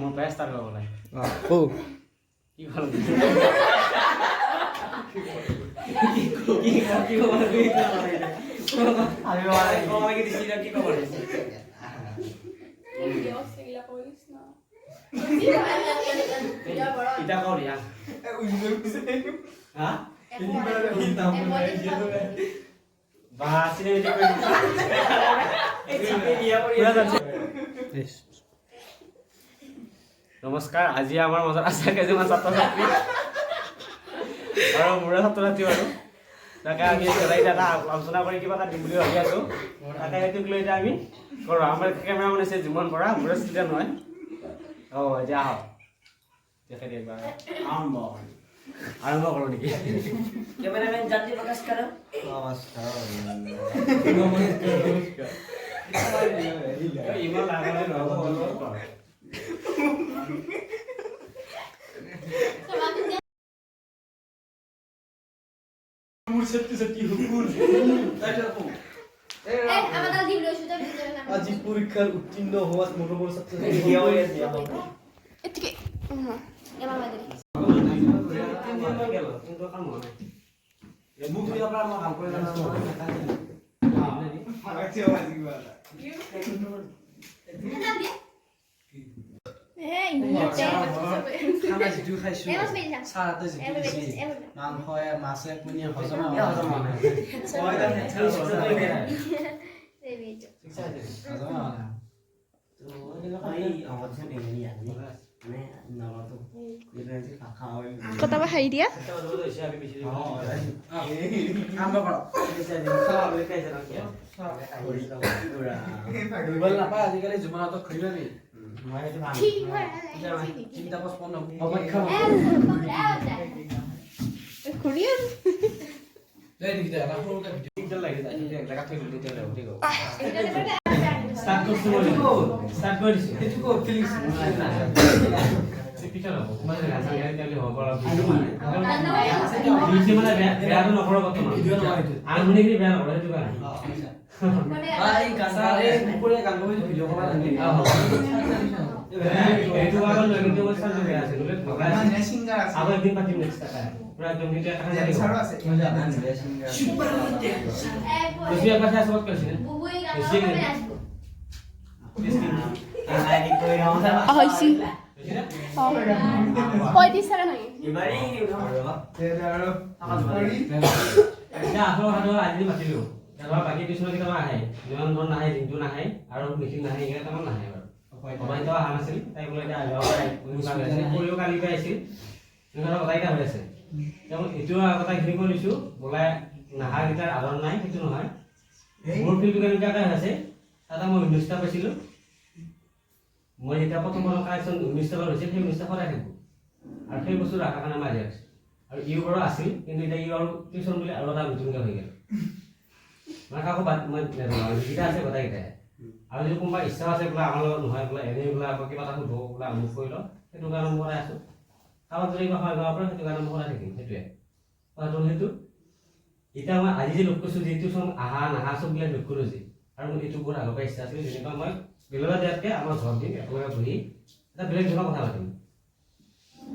মোৰ প্ৰায় ষ্টাৰ্ট কৰিব লাগে কি ভাল নমস্কাৰ আজি আমাৰ মাজত আছে কেইজনমান ছাত্ৰ ছাত্ৰী আৰু মোৰে ছাত্ৰ ছাত্ৰী আৰু তাকে আমি এতিয়া এটা আলোচনা কৰি কিবা এটা দিম বুলি ভাবি আছোঁ তাকে সেইটোক লৈ এতিয়া আমি কৰোঁ আমাৰ কেমেৰামেন আছে জুমন বৰা মোৰে ষ্টুডেণ্ট হয় এতিয়া আহক দেখাই দিয়ে আৰম্ভ কৰোঁ নেকি কেমেৰামেন জাতি প্ৰকাশ কৰা ইমান লাগালে নহ'ব আজি পৰীক্ষাৰ উত্তীৰ্ণ হওয়া মনোবল ছাত্ৰ মাছে পুনিয়ে হজম কথা হাৰি দিয়া নাপায় আজিকালি জীৱনত খুলিবি চিন্তা পস্পন্ন অপেক্ষা বাকী কিছুমান কেইটামান আহে নিৰঞ্জন নাহে জিন্তু নাহে আৰু নিখিল নাহে এইকেইটা কেইটামান নাহে বাৰু অবাইত অহা নাছিল তাই বোলে এতিয়া আহিব কালি পাই আহিছিল কথাকেইটা হৈ আছে এইটো কথা এইখিনি কৈ লৈছোঁ বোলে নাহাকেইটাৰ আদৰ নাই সেইটো নহয় মোৰ ফিল্ডটো কেনেকুৱাকৈ আছে তাতে মই 19টা পাইছিলোঁ মই যেতিয়া প্ৰথম কালেকশ্যন 19টা বাৰ হৈছিল সেই 19টা সদায় থাকিব আৰু সেই বস্তু ৰখাৰ কাৰণে মাৰি আছে আৰু ইউ বাৰু আছিল কিন্তু এতিয়া ইউ আৰু টিউশ্যন বুলি আৰু এটা নতুনকৈ হৈ গ'ল মানে কাকো বাদ মই যিকেইটা আছে গোটেইকেইটাই আৰু যদি কোনোবা ইচ্ছা আছে বোলে আমাৰ লগত নহয় বোলে এনেই বোলে আকৌ কিবা এটা সুধো বোলে আমুক কৰি লওঁ সেইটো কাৰণে মই কৰাই আছোঁ কাৰোবাক যদি কিবা হয় গাঁৱৰ পৰা সেইটো কাৰণে মই কৰাই থাকিম সেইটোৱে কথাটো সেইটো এতিয়া মই আজি যে লগ কৰিছোঁ যিটো চব আহা নাহা চববিলাক লগ কৰোঁ যে আৰু মোৰ এইটো বহুত আগৰ পৰা ইচ্ছা আছিল যেনেকুৱা মই বেলেগত দিয়াতকৈ আমাৰ ঘৰত দিম একেলগে বহি এটা বেলেগ ধৰণৰ কথা পাতিম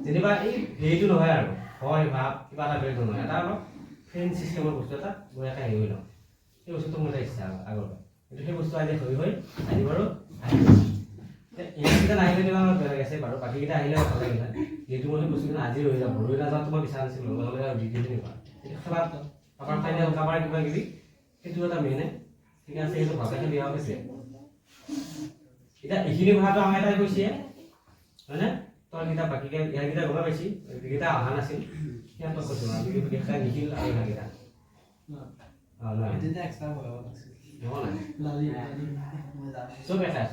যেনিবা এই হেৰিটো নহয় আৰু হয় ভাৱ কিবা এটা বেলেগ ধৰণৰ এটা অলপ ফ্ৰেণ্ড ছিষ্টেমৰ বস্তু এটা গৈ এটা হেৰি হৈ লওঁ সেই বস্তুটো মোৰ এটা ইচ্ছা আগৰ পৰা কিন্তু সেই বস্তু আজি হৈ আজি বাৰু এইকেইটা নাহিলে আমাৰ বেলেগ আছে বাৰু বাকীকেইটা আহিলে ভাল লাগিলে যিহেতু মই সেই বস্তুখিনি আজি ৰৈ যাব ৰৈ নাযাওঁ মই বিচাৰা নাছিলোঁ লগে লগে দি দিলে নিবা খেলাত আমাৰ ফাইনেল কাবাৰ কিবা কিবি সেইটো এটা মেইনে ঠিক আছে সেইটো ভালকৈ খেলি অহা হৈছে এতিয়া এইখিনি কথাটো আমাৰ এটাই কৈছে হয়নে তই কিতাপ বাকীকে ইয়াৰকেইটা গমে পাইছি এইকেইটা অহা নাছিল সিহঁতক কৈছোঁ আমি কেইটা নিখিল আৰু এইকেইটা চব এটাই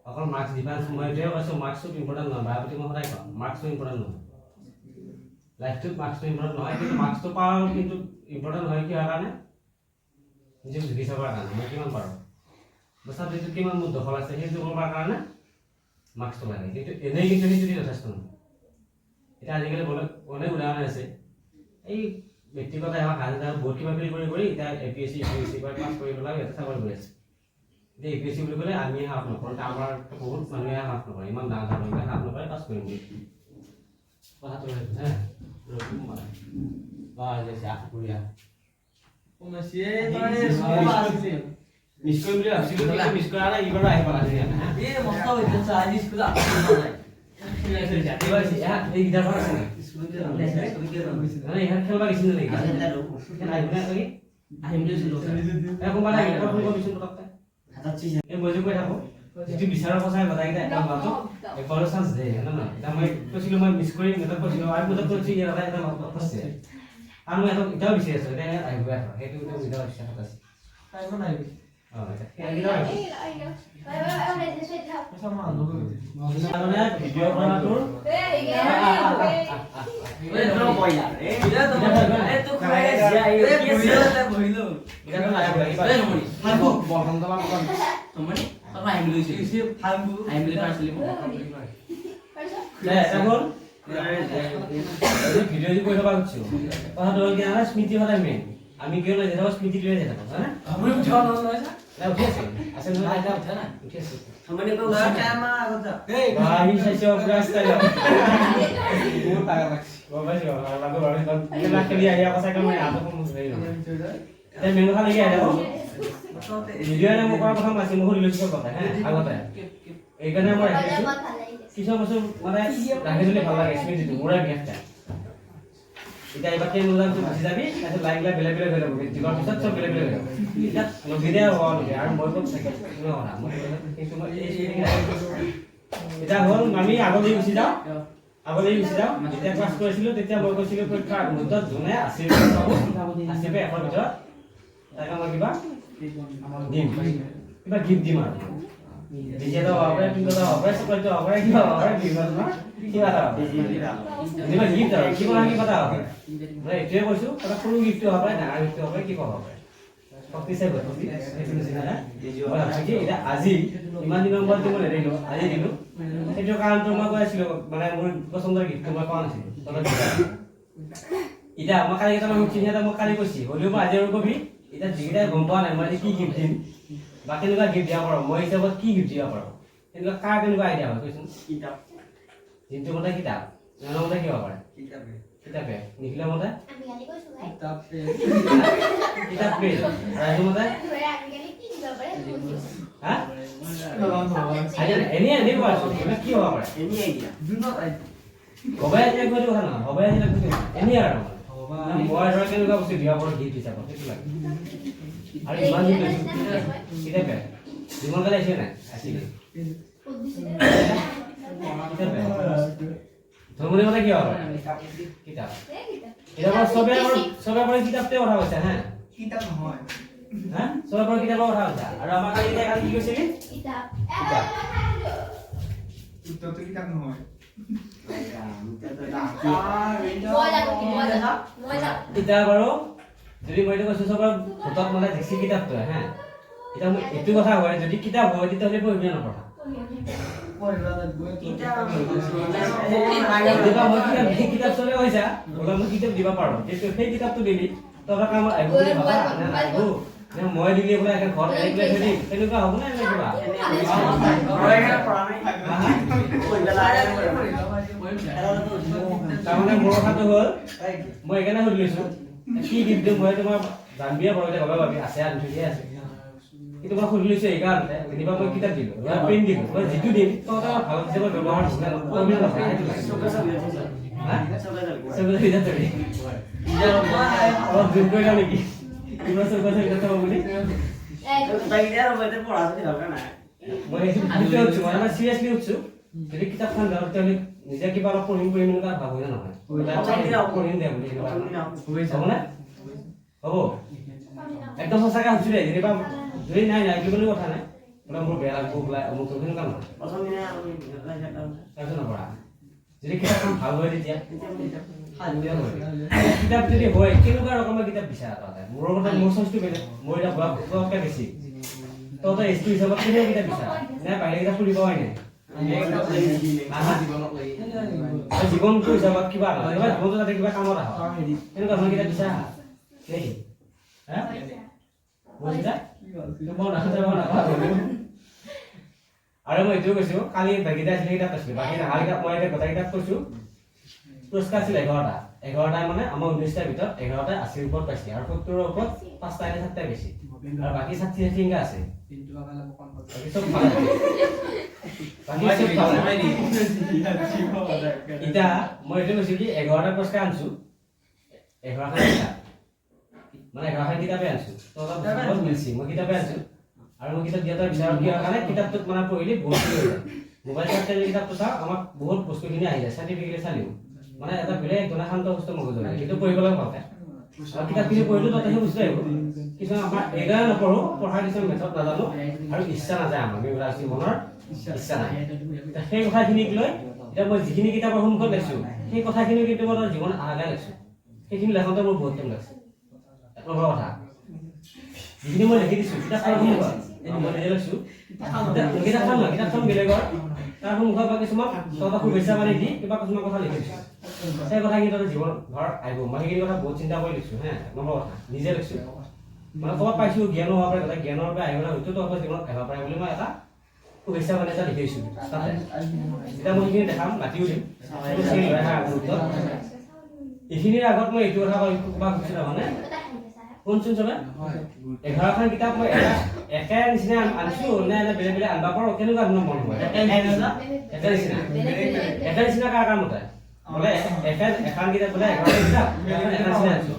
অকল মাৰ্কছ ডিফাৰেঞ্চ মই এইটোৱে কৈছোঁ মাৰ্কছটো ইম্পৰ্টেণ্ট নহয় বায়'পতি মই সদায় কওঁ মাৰ্কছটো ইম্পৰ্টেণ্ট নহয় লাইফটোত মাৰ্কছটো ইম্পৰ্টেণ্ট নহয় কিন্তু মাৰ্কছটো পাওঁ কিন্তু ইম্পৰ্টেণ্ট হয় কিহৰ কাৰণে নিজক জুখি চাবৰ কাৰণে মই কিমান পাৰোঁ ছাবজেক্টটোত কিমান মোৰ দখল আছে সেইটো কৰিবৰ কাৰণে মাৰ্কছটো লাগে কিন্তু এনেই কিন্তু সেইটো যথেষ্ট নহয় এতিয়া আজিকালি অনেক উদাহৰণ আছে এই ব্যক্তিগত আমাক হাজাৰ বহুত কিবা কিবি কৰি এতিয়া APSC UPSC পাছ কৰি পেলাই ইয়াতে চাকৰি কৰি আছে যে APSC বুলি ক'লে আমি সাহস নকৰোঁ আমাৰ বহুত মানুহে সাহস নকৰে ইমান ডাঙৰ ডাঙৰ সাহস নকৰে পাছ কৰিম কথাটো হে যে আপুৰীয়া মিছ কৰিম বুলি ভাবিছিলোঁ মিছ কৰা নাই এইবাৰ আহি পালা এই গীটাৰখন আছে মানে ইয়াত খেলবা গৈছিল নেকি আহিম কোনোবা নাই এই মই যে কৈ থাকোঁ যিটো বিচাৰৰ সঁচাই কথাকেইটা এটা মাতো একৰ চান্স দে নহয় এতিয়া মই কৈছিলোঁ মই মিছ কৰিম এটা কৈছিলোঁ আৰু মই কৈছোঁ ইয়াৰ এটা আছে আৰু মই এটাও বিচাৰি আছোঁ এতিয়া আহিব সেইটো নিজৰ বিশ্বাস আছে ভিডিঅ' বনাটোৰ ভিডিঅ' যে কৰি থবা খুজিছোঁ কথাটো হ'ল কি আমাৰ স্মৃতি সদায় মেইন আমি কিয় লৈ যাওঁ স্মৃতি লৈ যাই থাকোঁ হয়নে উঠি আছে আছে নহয় আইতা উঠা না উঠি আছে মানে কো কামা আগত যা ভাই চাইছো ৰাস্তা যাও বহুত টাকা লাগছে বাবা জি লাগো বাবা জি না খেলি আইয়া কথা কাম নাই আতো কম হৈ গ'ল এই মেনু খালি আইয়া দাও ভিডিঅ' নে মোৰ কথা মাছি মোৰ লৈছো কথা হে আগতে এইকাৰণে মই কিছু বস্তু মানে ৰাখি দিলে ভাল লাগে স্মৃতিটো মোৰে বিয়াটা এতিয়া এবাৰ কেন ওলাম তো বুঝি যাবি তাৰপিছত লাইনলা বেলেগ বেলেগ হৈ যাব জীৱনৰ পিছত চব বেলেগ বেলেগ হ'ব এতিয়া লগিনে হোৱা নহয় আৰু মই ক'ত থাকে শুনো কথা মই কিন্তু মই এটা হ'ল আমি আগলৈ গুচি যাওঁ যেতিয়া ক্লাছ কৰিছিলোঁ তেতিয়া মই কৈছিলোঁ পৰীক্ষাৰ মুহূৰ্তত যোনে আছিল আছিবে একৰ ভিতৰত তাকে মই কিবা দিম কিবা গিফ্ট দিম আৰু ডিজেটো হবে কিন্তু হবে সকলটো হবে কি হবে বিমান না কি কথা দিবা গিফট আৰু কি বনা কি কথা হবে মই এটোৱে কৈছো এটা সৰু গিফট হবে ডাঙৰ গিফট হবে কি কথা হবে পকিছে গৈ পকি সেইটো নিচিনা না মই ভাবিছোঁ কি এটা আজি ইমান দিনৰ মূৰত মই নেৰিলো আজি দিলো সেইটো কাৰণটো মই কৈ আছিলোঁ মানে মোৰ পছন্দৰ গিফট মই পোৱা নাছিলোঁ তলত এতিয়া মই কালি এটা মই চিনি এটা মই কালি কৈছি হ'লেও মই আজি আৰু কবি এতিয়া যিকেইটা গম পোৱা নাই মই কি গিফট দিম বা কেনেকুৱা গিফট দিব পাৰোঁ মই হিচাপত কি গিফট দিব পাৰোঁ তেনেকুৱা কাৰ কেনেকুৱা আইডিয়া হয় কৈছোন কিতাপ যিটো মতে কিতাপ জানো মতে কি হ'ব পাৰে কিতাপে নিখিলৰ মতে কিতাপ পেজ ৰাজু মতে হা এনে কোৱা কি হ'ব পাৰে এনে আইডিয়া হ'ব এতিয়া কৈ কথা নহয় হ'ব এতিয়া এনে আৰু মই ধৰ কেনেকুৱা বস্তু দিব পাৰোঁ গিফট হিচাপত সেইটো লাগে আৰু ইমান দিন কিতাপে যিমান কালে আছে নাই আছিলে ধৰ্মনি মানে কি হ'ব কিতাপ কিতাপৰ চবে পৰা কিতাপতে কথা কৈছে হা কিতাপ নহয় হা চবে পৰা কিতাপৰ কথা কৈছে আৰু আমাৰ কালি কি কৈছিলি কিতাপ উত্তৰটো কিতাপ নহয় কিতাপ আৰু যদি মই এইটো কৈছোঁ চবৰ ভোটত মানে দেখি কিতাপটো হা এতিয়া মই এইটো কথা হয় যদি কিতাপ হয় তেতিয়াহ'লে পঢ়িবি নপঢ়া কিতাপ চলে কৈছা মই কিতাপ দিব পাৰোঁ কিন্তু সেই কিতাপটো দিলি তহঁতৰ কামত আহিব বুলি ভাবা নাহিব মই দিলি বোলে এখন ঘৰত আহি পেলাই থৈ দিম তেনেকুৱা হ'ব নে কিবা তাৰমানে মোৰ কথাটো হ'ল মই সেইকাৰণে সুধি লৈছোঁ কি গিফ্ট দিম মই তোমাৰ জানিবিয়ে পাৰোঁ এতিয়া ভাবি আছে আনি থৈ দিয়া আছে কিন্তু মই সুধি লৈছোঁ এইকাৰণে যেনিবা মই কিতাপ দিলোঁ মই পেন দিলোঁ মই যিটো দিম তহঁতৰ ভাল হিচাপে ব্যৱহাৰ অলপ জোৰ কৰি লওঁ নেকি কিবা চৌকা থ'ব বুলি মই সেইটো উঠছোঁ মানে মই চিৰিয়াছলি উঠছোঁ যদি কিতাপখন যাওঁ তেতিয়াহ'লে নিজে কিবা অলপ পঢ়িম এনেকুৱা ভাবোঁ নহয় পঢ়িম দে বুলি হ'বনে হ'ব একদম সঁচাকৈ সুধিছোঁ দেই যেনিবা যদি নাই বুলি কথা নাই বোলে মোৰ বেয়া লাগিব ওলাই মোক সেনেকুৱা নহয় তাৰপিছত নপঢ়া যদি কিতাপখন ভাল হয় তেতিয়া কিতাপ যদি হয় কেনেকুৱা ৰকমৰ কিতাপ বিচাৰা তহঁতে মোৰ কথা মোৰ চইচটো বেলেগ মোৰ এতিয়া বয়স তহঁতকৈ বেছি তহঁতৰ এজটো হিচাপত কেনেকুৱা কিতাপ বিচাৰা নে বাহিৰা কিতাপ পঢ়িব হয় নাই জীৱনটো হিচাপত কিবা জীৱনটো যাতে কিবা কামত আহক তেনেকুৱা ধৰণৰ কিতাপ বিচাৰা নেকি হা বুজিছা আৰু মই এইটোও কৈছো কালি বাকীটা আছিলে কিতাপ পাইছিলো বাকী নাহাল কিতাপ মই এতিয়া গোটেই কিতাপ কৈছো পুৰস্কাৰ আছিল 11টা মানে আমাৰ 19টাৰ ভিতৰত 11টা 80ৰ ওপৰত পাইছে আৰু 70ৰ ওপৰত 5টা নে 7টা বেছি আৰু বাকী 60 আছে বাকী চব ভাল এতিয়া মই এইটো কৈছো কি 11টা পুৰস্কাৰ আনছো 11টা কিতাপ মানে 11টা কিতাপে আনছো তো অলপ বহুত মিলছি মই কিতাপে আনছো আৰু মই কিতাপ দিয়াৰ বিচাৰত কি কাৰণে কিতাপটোত মানে পঢ়িলে বহুত হৈ যায় মোবাইল চাৰ্জ কিতাপটো চাওঁ আমাক বহুত বস্তুখিনি আহি যায় চাৰ্টিফিকেট চালিও মানে এটা বেলেগ জনাশান্ত বস্তু মগজু লাগে কিন্তু পঢ়িবলৈ ভালকে আৰু কিতাপখিনি পঢ়িলো তথাপি বুজি আহিব কিছুমান আমাৰ এগাৰ নপঢ়ো পঢ়াৰ কিছুমান মেথড নাজানো আৰু ইচ্ছা নাযায় আমাৰ মেঘলা আছে মনৰ ইচ্ছা নাই সেই কথাখিনিক লৈ এতিয়া মই যিখিনি কিতাপৰ সন্মুখত লৈছো সেই কথাখিনি কিন্তু মই জীৱন আগাই লৈছো সেইখিনি লেখোঁতে মোৰ বহুত টাইম লাগছে এক নম্বৰ কথা যিখিনি মই লিখি দিছো কিতাপৰ সন্মুখত মই নিজে লৈছো কিতাপখন বেলেগৰ তাৰ সন্মুখত বা কিছুমান তহঁতক শুভেচ্ছা মানি দি কিবা কিছুমান কথা লিখি দিছো সেই কথাখিনি তহঁতে জীৱন ঘৰ আহিব মই সেইখিনি কথা বহুত চিন্তা কৰি লিখিছো হে নম্বৰ কথা নিজে লিখিছো মানে ক'ৰবাত পাইছো জ্ঞানো হ'ব পাৰে জ্ঞানৰ পৰা আহিবলৈ হয়তো তহঁতৰ জীৱনত আহিব পাৰে বুলি মই এটা শুভেচ্ছা মানে এটা লিখি দিছোঁ তাতে যেতিয়া মই সেইখিনি দেখাম মাতিও দিম এইখিনিৰ আগত মই এইটো কথা কৈ কিবা কৈছোঁ তাৰমানে শুনচোন চবে 11খন কিতাপ মই একে নিচিনা আনিছো নে বেলেগ বেলেগ আনিব পাৰোঁ কেনেকুৱা ধৰণৰ মন হয় একে নিচিনা কাৰ মতে বোলে এখন কিতাপ বোলে 11টা কিতাপ একে নিচিনা আনিছো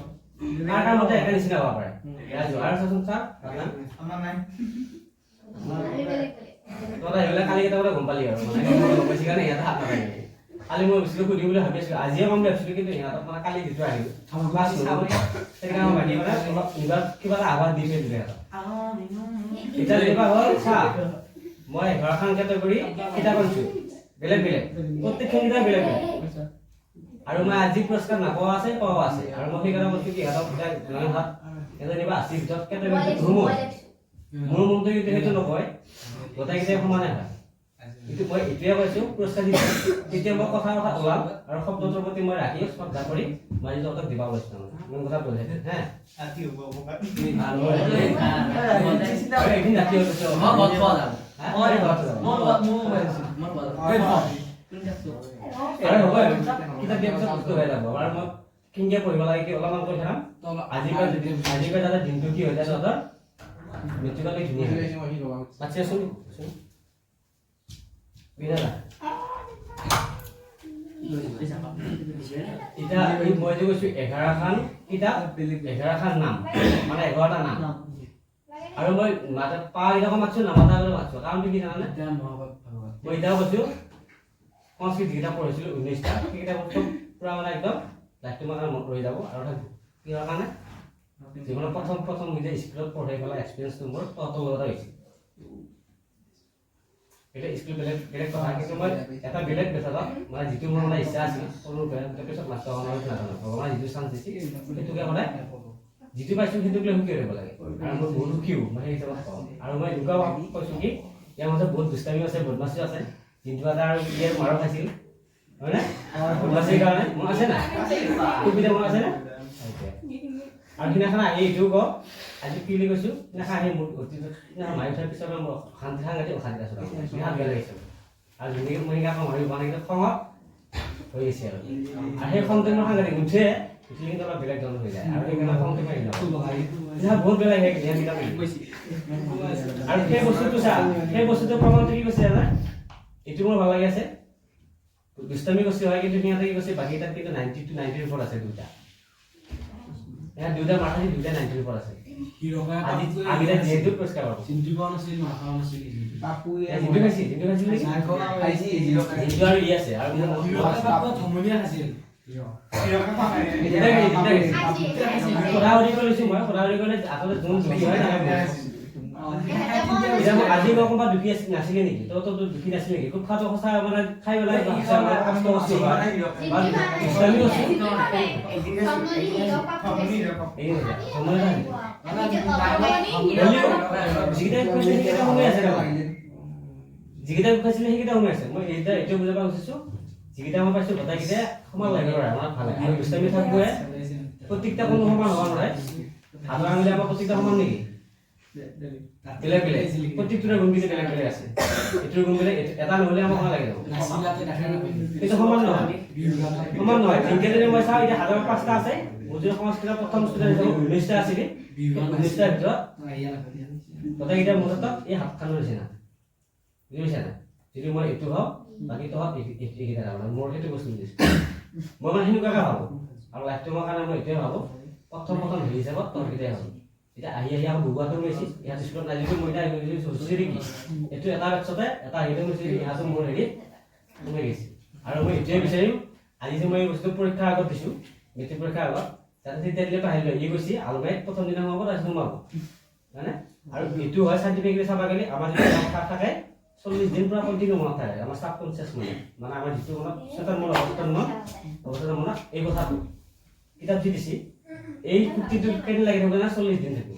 কাৰ মতে একে নিচিনা হ'ব পাৰে আৰু চাচোন ছাৰ আমাৰ নাই তোৰা এগুলা কালি কেইটা গম পালি আৰু মানে গম পাইছি কাৰণে ইয়াত হাত নাপাই কালি মই বস্তু সুধিম বুলি ভাবি আছিলো আজিয়ে কম ভাবিছিলো কিন্তু ইয়াত মানে কালি দিটো আহিল ক্লাছ চাব সেইকাৰণে মই বাকি মানে অলপ ইবাৰ কিবা এটা আভাস দি দিলে এটা কিবা হ'ল চা মই 11খন কেটেগৰী কিতাপ আনিছো বেলেগ বেলেগ প্ৰত্যেকখন কিতাপ বেলেগ বেলেগ আৰু মই আজি পুৰস্কাৰ নাপোৱা আছে পাৱা আছে আৰু মই সেইকাৰণে মই কি হাতত নয় হাত এজনীবা 80 ভিতৰত কেটেগৰী ধুমো মোৰ মনটো কিন্তু সেইটো নকয় গোটেইকেইটাই সমানে হয় কিন্তু মই এতিয়া কৈছো পুৰস্কাৰ দিছো তেতিয়া মই কথা ওলাম আৰু শব্দটোৰ প্ৰতি মই ৰাখি শ্ৰদ্ধা কৰি মই যতক দিবা লৈছো মোৰ কথা কৈছে হে আতি হ'ব এদিন ৰাতি হৈছে মই বত পাওঁ আৰে হ'ব কিতাপ দিয়া পিছত বস্তু হৈ যাব আৰু মই কিনকে পঢ়িব লাগে কি অলপমান কৈ থাকাম আজিৰ পৰা দিনটো কি হৈ যায় তহঁতৰ মেট্ৰিকলে ধুনীয়া আচ্ছা শুন বিনালা এটা এই মই যে কৈছো 11খন কিতাপ 11খন নাম মানে 11টা নাম আৰু মই মাতে পাইলাক মাতছো নামাতা গলে মাতছো কাৰণটো কি জানানে মই এটাও কৈছো সংস্কৃত কিতাপ পঢ়িছিলো 19টা সেই কিতাপ পুৰা মানে একদম লাইফটো মানে মনত ৰৈ যাব আৰু কিহৰ কাৰণে জীৱনৰ প্ৰথম নিজে স্কুলত পঢ়াই পেলাই এক্সপিৰিয়েঞ্চটো মোৰ তহঁতৰ লগত হৈছে এটা স্কুল বেলেগ কথা কিন্তু মই এটা বেলেগ মেথডত মানে যিটো মোৰ মানে ইচ্ছা আছিল সৰুৰ পৰা তাৰপিছত মাষ্টৰ হোৱাৰ নাজানো ভগৱানে যিটো চান্স দিছে সেইটোকে সদায় যিটো পাইছোঁ সেইটোক লৈ সুখী হ'ব লাগে আৰু মই বহুত সুখীও মই সেই হিচাপত কওঁ আৰু মই এনেকুৱা কৈছোঁ কি ইয়াৰ মাজত বহুত দুষ্টামি আছে বদমাচি আছে কিন্তু এটা আৰু ইয়াৰ মাৰো খাইছিল হয়নে বদমাচিৰ কাৰণে মোৰ আছে নাই সুবিধা মোৰ আছে নে আৰু সিদিনাখন আহি এইটোও কওঁ আজি কি বুলি কৈছোঁ সিদিনাখন আহি মোৰ অতীতত সিদিনাখন মাৰি উঠাৰ পিছত মই সাংঘাতিক অশান্তি আছোঁ বিৰাট বেয়া লাগিছিল আৰু যেনেকৈ মই আকৌ মাৰি পোৱা নাই কিন্তু খঙত হৈ গৈছে আৰু সেই খংটো মোৰ সাংঘাতিক নুঠে উঠিলে কিন্তু অলপ বেলেগ ধৰণৰ হৈ যায় আৰু সেইকাৰণে খংটো মাৰি নকওঁ বহুত বেলেগ আহে কিতাপ আৰু সেই বস্তুটো চা সেই বস্তুটো প্ৰমাণটো কি কৈছে জানা এইটো মোৰ ভাল লাগি আছে দুষ্টামি বস্তু হয় কিন্তু সিহঁতে কি কৈছে বাকী তাত কিন্তু 90 to 90 ওপৰত আছে দুটা এয়া দুটা মাথাজি দুটা 90 ওপৰত আছে হিৰোকা আজি যেহেতু পুৰস্কাৰ পাব চিন্তিবন আছিল মাথা আছিল বাপুয়ে জিতু খাইছিল নাই খোৱা খাইছি হিৰোকা জিতু আৰু ই আছে আৰু হিৰোকা ধমনীয়া আছিল হিৰোকা পাই খৰাউৰি কৰিছো মই খৰাউৰি কৰিলে আতলে যোন দুখী হয় আজি কোনোবা দুখী নাছিলে নেকি তো দুখী নাছিলে নেকি খুব খাটো খসা মানে খাই পেলাই কষ্ট আছে যিকেইটা খাইছিলে সেইকেইটা সময় আছে মই এইটো বুজাব খুজিছো যিকেইটা মই পাইছো গোটেইকেইটা সমান লাগে আমাৰ ভাল লাগে আৰু দুষ্টামি থাকবোৰে প্ৰত্যেকটা কোনো সমান হ'ব নোৱাৰে হাতৰ আঙুলি আমাৰ প্ৰত্যেকটা সমান নেকি বেলেগ বেলেগ প্ৰত্যেকটোৰে গুণখিনি বেলেগ বেলেগ আছে এইটোৰ গুণ বেলেগ এটা নহ'লে আমাক ভাল লাগে এইটো সমান নহয় যেনেকৈ যদি মই চাওঁ এতিয়া 1005টা আছে উজনি সংস্কৃতৰ প্ৰথম ষ্টুডেণ্ট হিচাপে 19টা আছিলে 19টাৰ ভিতৰত গোটেইকেইটা মুঠত এই হাতখনৰ নিচিনা বুজি পাইছা না যদি মই এইটো হওক বাকীটো হওক এইকেইটা তাৰমানে মোৰ সেইটো বস্তু বুজিছোঁ মই মানে সেনেকুৱাকৈ ভাবোঁ আৰু লাইফ টাইমৰ কাৰণে মই এইটোৱে ভাবোঁ প্ৰথম হেৰি হিচাপত তহঁতকেইটাই ভাবোঁ এতিয়া আহি আহি আকৌ গুগুৱাটো লৈছিল ইয়াত স্কুলত নাই যদি মই এতিয়া চুচি নেকি এইটো এটা বেটছতে এটা হেৰিটো লৈছিল ইহাটো মোৰ হেৰিত সোমাই গৈছে আৰু মই এইটোৱে বিচাৰিম আজি যে মই এই বস্তু পৰীক্ষাৰ আগত দিছোঁ মেট্ৰিক পৰীক্ষাৰ আগত যাতে তেতিয়া দিলে পাহৰি লয় ই গৈছে আলমাৰীত প্ৰথম দিনা সোমাব তাৰপিছত সোমাব হয়নে আৰু এইটো হয় চাৰ্টিফিকেট চাব গ'লে আমাৰ যিটো কথা থাকে 40 দিন পৰা কণ্টিনিউ মনত থাকে আমাৰ সাবকনচিয়াছ মানে আমাৰ যিটো মনত চেতন মনত অৱস্থাৰ মনত এই কথাটো কিতাপ যি দিছে এই কুটিটো কেনে লাগি থাকে না 40 দিন থাকে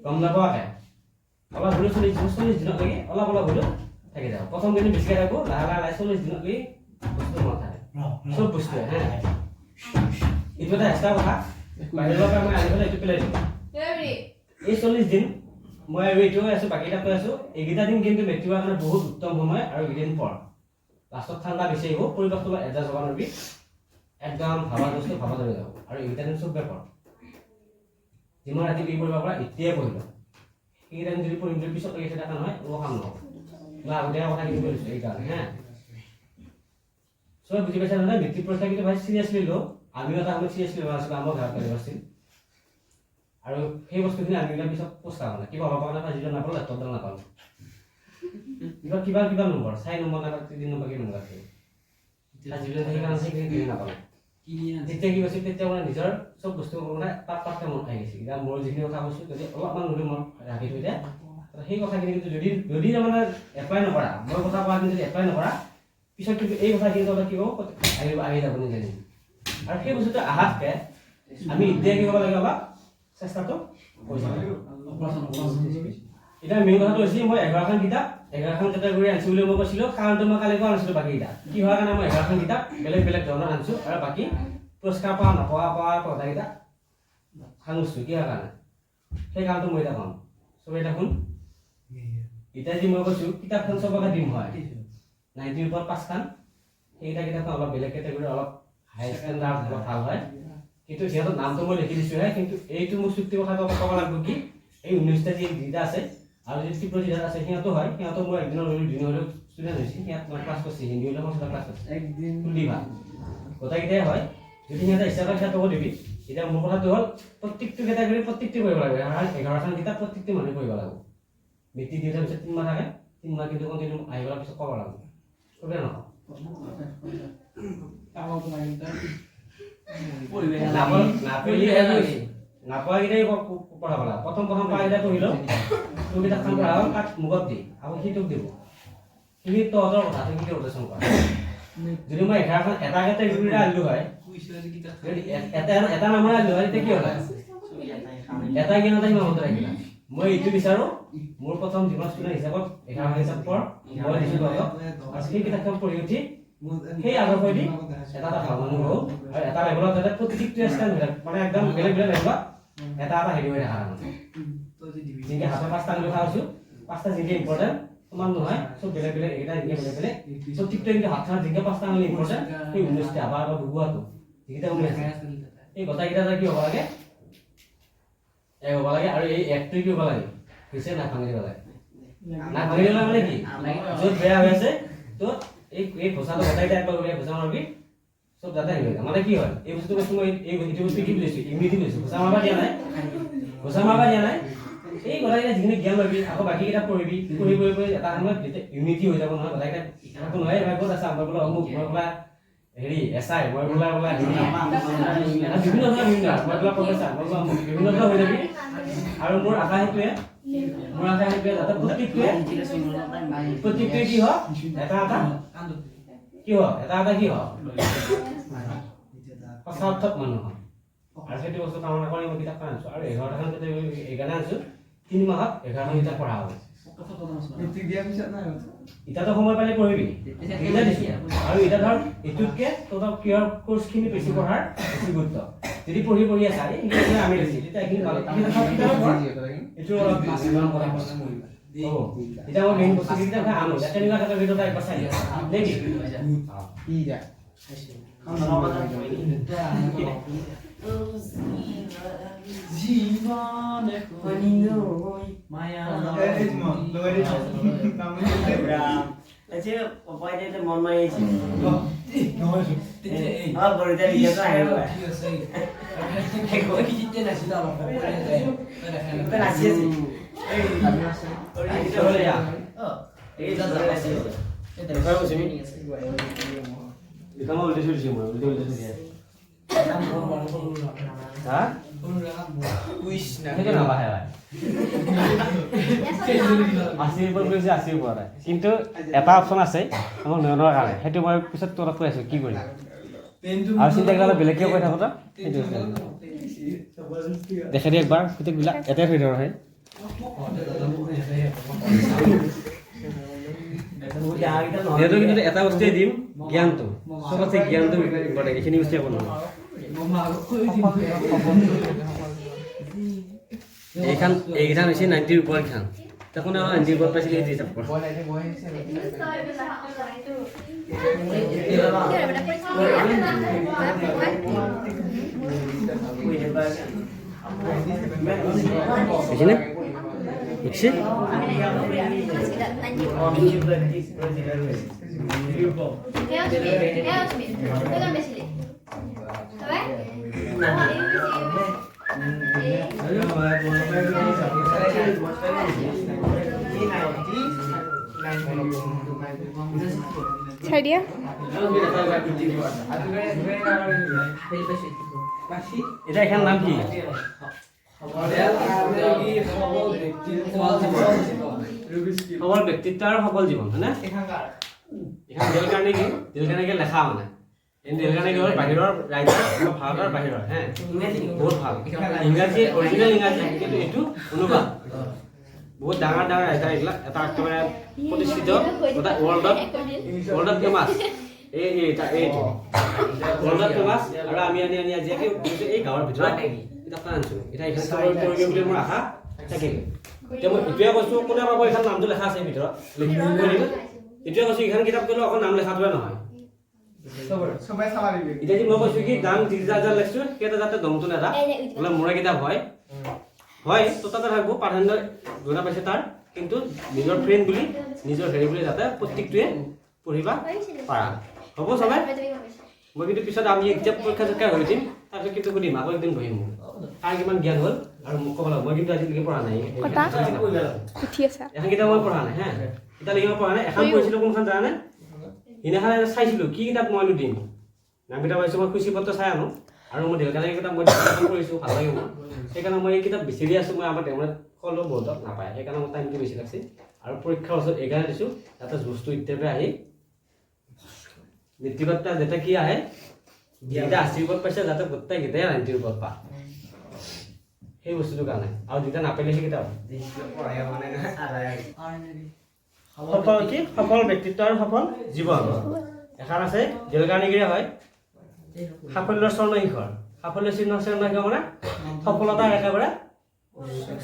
গম নাপাৱাকে অলপ হলেও 40 দিনত লাগি অলপ হলেও থাকি যাব প্ৰথম দিন বেছিকৈ থাকো লাহে লাহে 40 দিনত লাগি বস্তু মনত থাকে চব বস্তু হ্যাঁ এইটো এটা এক্সট্ৰা কথা বাহিৰৰ পৰা মই আনি পেলাই এইটো পেলাই দিম এই 40 দিন মই আৰু এইটো আছো বাকীটা কৈ আছো এইকেইটা দিন কিন্তু মেট্ৰিকৰ কাৰণে বহুত উত্তম সময় আৰু এইদিন পৰ লাষ্টত ঠাণ্ডা বেছি আহিব পৰিৱেশটো এডজাষ্ট হ'ব নোৱাৰিবি একদম ভাবা বস্তু ভাবা ধৰি যাব আৰু এইকেইটা দিন চব বেপাৰ যিমান ৰাতি কি কৰিব পৰা এতিয়াই পঢ়িব এইকেইটা দিন যদি পঢ়িম যদি পিছত লাগি থকা নহয় কোনো কাম নহ'ব মই আগতীয়া কথা কিন্তু কৈছোঁ এইকাৰণে হা চব বুজি পাইছা নহয় মেট্ৰিক পৰীক্ষা কিন্তু ভাই চিৰিয়াছলি লওঁ আমিও এটা সময়ত চিৰিয়াছলি লোৱা আছিলোঁ আমাৰ ঘৰত কৰিব আছিল আৰু সেই বস্তুখিনি আমি পিছত পস্তাও মানে কিবা হ'ব কাৰণে যিটো নাপালোঁ লেপটপডাল নাপালোঁ কিবা নম্বৰ 4 নম্বৰ নাপালোঁ 3 নম্বৰ কি নম্বৰ আছে যিবিলাক সেইকাৰণে সেইখিনি নাপালোঁ তেতিয়া কি কৈছিল তেতিয়া মানে নিজৰ চব বস্তু মানে পাতকে মনত আহি গৈছিল এতিয়া মোৰ যিখিনি কথা কৈছোঁ যদি অলপমান যদি মনত ৰাখি থৈ দিয়ে সেই কথাখিনি কিন্তু যদি মানে এপ্লাই নকৰা মই কথা কোৱা কিন্তু যদি এপ্লাই নকৰা পিছত কিন্তু এই কথাখিনি তলত কি হ'ব আহি যাব নিজে নিজে আৰু সেই বস্তুটো আহাতকৈ আমি এতিয়া কি হ'ব লাগে অলপ চেষ্টাটো কৰি যাব এতিয়া মেইন কথাটো হৈছে মই 11খন কিতাপ 11খন কেটেগৰী আনিছোঁ বুলি মই কৈছিলোঁ কাৰণটো মই কালি কোৱা নাছিলোঁ বাকীকেইটা কি হোৱাৰ কাৰণে মই 11খন কিতাপ বেলেগ বেলেগ ধৰণৰ আনিছোঁ আৰু বাকী পুৰস্কাৰ পোৱা নোপোৱা কথাকেইটা সাঙুৰিছোঁ কি হোৱাৰ কাৰণে সেই কাৰণটো মই এতিয়া ক'ম চবেই এটা শুন এতিয়া যি মই কৈছোঁ কিতাপখন চবকে দিম হয় 90ৰ ওপৰত 5খন সেইকেইটা কিতাপখন অলপ বেলেগ কেটেগৰী অলপ হাই ষ্টেণ্ডাৰ্ড অলপ ভাল হয় কিন্তু সিহঁতৰ নামটো মই লিখি দিছোঁহে কিন্তু এইটো মোৰ চুক্তি কথাটো ক'ব লাগিব কি এই 19টা যিকেইটা আছে আৰু যি ত্ৰিপ্ৰজিত আছে সিহঁতো হয় সিহঁতো মই একদিনৰ দুদিন হ'লেও ষ্টুডেণ্ট হৈছে সিহঁত মই ক্লাছ কৰিছে হিন্দী হ'লেও মই ক্লাছ কৰিছে একদিন দিবা গোটেইকেইটাই হয় যদি সিহঁতে ইচ্ছা কৰে সিহঁতকো দিবি এতিয়া মোৰ কথাটো হ'ল প্ৰত্যেকটো কেটেগৰী প্ৰত্যেকটো কৰিব লাগিব 11খন কিতাপ প্ৰত্যেকটো মানুহে পঢ়িব লাগিব মেট্ৰিক দিয়াৰ পিছত 3 মাহ থাকে 3 মাহ কিন্তু কণ্টিনিউ আহি গ'লৰ পিছত ক'ব লাগিব ক'বে নহয় নাপোৱাকেইটাই পঢ়াব লাগে প্ৰথম পাইকেইটা পঢ়িলেও তোৰ কিতাপখন পঢ়াব তাক মুখত দি আকৌ সিটোক দিব তুমি তহঁতৰ কথা তুমি কি ৰোটেশ্যন কৰা যদি মই 11খন এটা কেটেগৰীৰে আনিলোঁ হয় এটা নামৰ আনিলোঁ হয় তেতিয়া কি হ'ল এটাই কিনাতে সিমানতে ৰাখিলা মই এইটো বিচাৰোঁ মোৰ প্ৰথম জীৱন ষ্টুডেণ্ট হিচাপত 11খন হিচাপ পঢ় মই দিছোঁ তহঁতক সেই কিতাপখন পঢ়ি উঠি সেই আদৰ্শই এটা ভাল মানুহ হওক আৰু এটা লেভেলত যাতে প্ৰত্যেকটো ষ্টেণ্ড হৈ থাকে মানে একদম বেলেগ বেলেগ লেভেলত এটা হেৰি হৈ থকা মানে যেনেকৈ হাতৰ 5টা আমি কথা কৈছোঁ 5টা যেনেকৈ ইম্পৰ্টেণ্ট সমান নহয় চব বেলেগ বেলেগ এইকেইটা যেনেকৈ বেলেগ বেলেগ প্ৰত্যেকটো কিন্তু হাতখনত যেনেকৈ 5টা আনিলে ইম্পৰ্টেণ্ট সেই 19টা আবাৰ ডুবোৱাটো যিকেইটা 19 আছে এই গোটেইকেইটা কি হ'ব লাগে এক হ'ব লাগে আৰু এই একটো কি হ'ব লাগে হৈছে নাক ভাঙি দিব লাগে নাক ভাঙি দিলে মানে কি য'ত বেয়া হৈ আছে ত'ত এই ঘোষাটো গোটেইটা একবাৰ উলিয়াই ঘোষা মাৰিবি চব যাতে আহিব মানে কি হয় এই বস্তুটো কৈছোঁ মই এই এইটো বস্তু কি বুলিছোঁ ইমিউনিটি বুলিছোঁ ঘোষা মাৰিব দিয়া নাই এই গোটেইকেইটা যিখিনি জ্ঞান ল'বি আকৌ বাকীকেইটা পঢ়ি এটা সময়ত যেতিয়া ইউনিটি হৈ যাব নহয় গোটেইকেইটা একো নহয় এবাৰ ক'ত আছে আমাৰ বোলে অমুক মই বোলা হেৰি এছাই মই বোলা হেৰি বিভিন্ন ধৰণৰ মই বোলা প্ৰফেচাৰ মই বোলা বিভিন্ন ধৰণৰ হৈ যাবি আৰু মোৰ আশা সেইটোৱে যাতে প্ৰত্যেকটোৱে কি হয় এটা কি হয় সঁচা অৰ্থত মানুহ হয় আৰু সেইটো বস্তু কামনা কৰি মই কিতাপখন আনিছোঁ আৰু 11টাখন কিতাপ এইকাৰণে আনিছোঁ 3 মাহত 11খন কিতাপ পঢ়া হ'ব এতিয়াতো সময় পালে পঢ়িবি এতিয়া দিছোঁ আৰু এতিয়া ধৰ এইটোতকৈ তহঁতৰ কিয়ৰ কোৰ্চখিনি বেছি পঢ়াৰ বেছি গুৰুত্ব যদি পঢ়ি আছা এইখিনি আমি লৈছি তেতিয়া এইখিনি পালো এইটো অলপ নিৰ্মাণ কৰা এতিয়া মই মেইন বস্তু কিটা ভাই আনো তেনেকুৱা এটা ভিডিঅ'টা একবাৰ চাই নেকি ইয়া জীবনে কইনৈ মায়া Chứ quay đây là món mày chứ. Bữa đây đi ra hay rồi. Cái có cái chuyện này sẽ đâu mà cái là gì? Cái đó là cái đó là gì? Cái đó là gì? Cái đó là gì mà hả? Cái nào bà hay vậy? আসিৰ পৰা কৈছে আসিৰ পৰা কিন্তু এটা option আছে আমাৰ নয়নৰ কাৰণে সেইটো মই পিছত তোৰা কৈ আছো কি কৰিম আৰু চিন্তা কৰিলে বেলেগকে কৈ থাকো তো সেইটো দেখে দিয়ে একবাৰ গোটেইবিলাক এটাই হৈ ধৰ হয় সেইটো কিন্তু এটা বস্তুৱে দিম জ্ঞানটো চবতছে জ্ঞানটো ইম্পৰ্টেণ্ট এইখিনি বস্তুৱে ক'লো এইখান হৈছে 90 ওপৰ খান তখন 90 ওপৰ পাইছিল এই হিচাপ কৰ বুঝিলে বুঝছি Sadia? এটা এখান নাম কি সবল ব্যক্তিত্ব আৰু সবল জীৱন হয়নে এখান দিল কাৰণে কি লেখা মানে এই দিল কাৰণে কি বাহিৰৰ ৰাজ্য ভাৰতৰ বাহিৰৰ হে বহুত ভাল ইংৰাজী অৰিজিনেল ইংৰাজী কিন্তু এইটো অনুবাদ বহুত ডাঙৰ ডাঙৰ ৰাইটাৰ এইবিলাক এটা একেবাৰে প্ৰতিষ্ঠিত গোটা ৱৰ্ল্ডত ফেমাছ এইটো ৱৰ্ল্ডত ফেমাছ আৰু আমি আনি আজি এই গাঁৱৰ ভিতৰত কিতাপখন আনিছো এটা এইখন কৰিব বুলি মোৰ আশা থাকে এতিয়া মই এইটোৱে কৈছো কোনে পাব এইখন নামটো লেখা আছে ভিতৰত লিখিব এইটোৱে কৈছো এইখন কিতাপ কৰিলে অকল নাম লেখাটোৱে নহয় সবাই চালা দিবি এতিয়া যে মই কৈছো কি দাম 30,000 লেখছো কেটা যাতে দমটো নেদা বলে মোৰে কিতাপ হয় তো তাতে থাকবো প্ৰাধান্য জনা পাইছে তাৰ কিন্তু নিজৰ ফ্ৰেন্ড বুলি নিজৰ হেৰি বুলি যাতে প্ৰত্যেকটোৱে পঢ়িবা পাৰা হ'ব সবাই মই কিন্তু পিছত আমি এক্সাম পৰীক্ষা যেতিয়া হৈ দিম তাৰপিছত কিন্তু সুধিম আকৌ একদিন বহিম কাৰ কিমান জ্ঞান হ'ল আৰু মোক ক'ব লাগিব মই কিন্তু আজিলৈকে পঢ়া নাই উঠি আছে এখন কিতাপ মই পঢ়া নাই হা এতিয়ালৈকে মই পঢ়া নাই এখন পঢ়িছিলোঁ কোনখন জানানে সিদিনাখন চাইছিলোঁ কি কিতাপ মইনো দিম নামকেইটা পাইছোঁ মই খুচি পত্ৰ চাই আনো আৰু মই দেউতাৰ কিতাপ মই কৰিছোঁ ভাল লাগে মোৰ সেইকাৰণে মই এই কিতাপ বিচাৰি আছোঁ মই আমাৰ তেওঁত ক'লেও বহুতক নাপায় সেইকাৰণে মোৰ টাইমটো বেছি লাগছে আৰু পৰীক্ষাৰ ওচৰত এইকাৰণে দিছোঁ যাতে বস্তু ইত্যাদি আহি নীতিগতটা যেতিয়া কি আহে যেতিয়া 80 ওপৰত পাইছে যাতে গোটেইকেইটাই 90 ওপৰত পা সেই বস্তুটোৰ কাৰণে আৰু যেতিয়া নাপালে সেই কিতাপ সফল কি সফল ব্যক্তিত্ব আৰু সফল জীৱন এখন আছে দিল কাৰ্নেগীৰ হয় সাফল্যৰ স্বৰ্ণশিখৰ সাফল্য চিহ্ন মানে সফলতাৰ একেবাৰে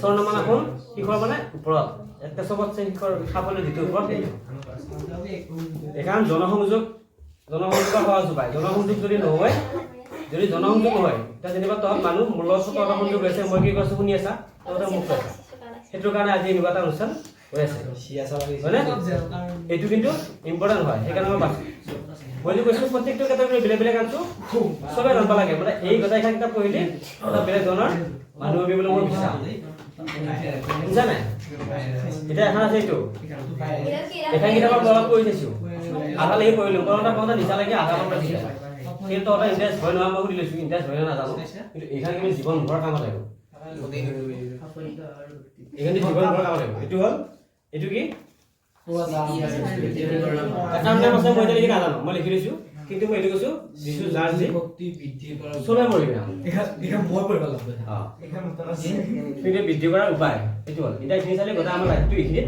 স্বৰ্ণমান এখন শিখৰ মানে ওপৰত এটা চবতছে শিখৰ সাফল্য যিটো ওপৰত এখন জনসংযোগ সহজ উপায় জনসংযোগ যদি নহয় যদি জনসংযোগ নহয় এতিয়া যেনিবা তহঁত মানুহ মোৰ লগত জনসংযোগ লৈছে মই কি কৈছোঁ শুনি আছা তহঁতে মোক কৈছা সেইটোৰ কাৰণে আজি এনেকুৱা এটা অনুষ্ঠান হৈ আছে হয়নে এইটো কিন্তু ইম্পৰ্টেণ্ট হয় সেইকাৰণে মই পাইছোঁ মই যে কৈছোঁ প্ৰত্যেকটো কেটেগৰী বেলেগ বেলেগ আনছোঁ চবে জানিব লাগে মানে এই গোটেইখন কিতাপ পঢ়িলে এটা বেলেগ ধৰণৰ মানুহ হবি বুলি মোৰ বিশ্বাস বুজা নাই এতিয়া এখন আছে এইটো এখন কিতাপৰ লগত পঢ়ি থৈছোঁ আধা লাগি পঢ়িলোঁ কৰোঁতে নিচা লাগি আধা নম্বৰ দিছে কিন্তু তহঁতে ইণ্টাৰেষ্ট হয় নহয় মই সুধি লৈছোঁ ইণ্টাৰেষ্ট হয় নাজানো কিন্তু এইখন কিন্তু জীৱন ভৰ কামত আহিব এইখিনি জীৱন ভৰ কামত আহিব এইটো হ'ল এইটো কি একাউণ্ট নাম আছে মই এতিয়া নাজানো মই লিখি লৈছোঁ কিন্তু মই এইটো কৈছোঁ যিটো যাৰ যি চবে পঢ়িবে মই পঢ়িব লাগিব কিন্তু বৃদ্ধি কৰাৰ উপায় এইটো হ'ল এতিয়া এইখিনি চালে গোটেই আমাৰ লাইফটো এইখিনিত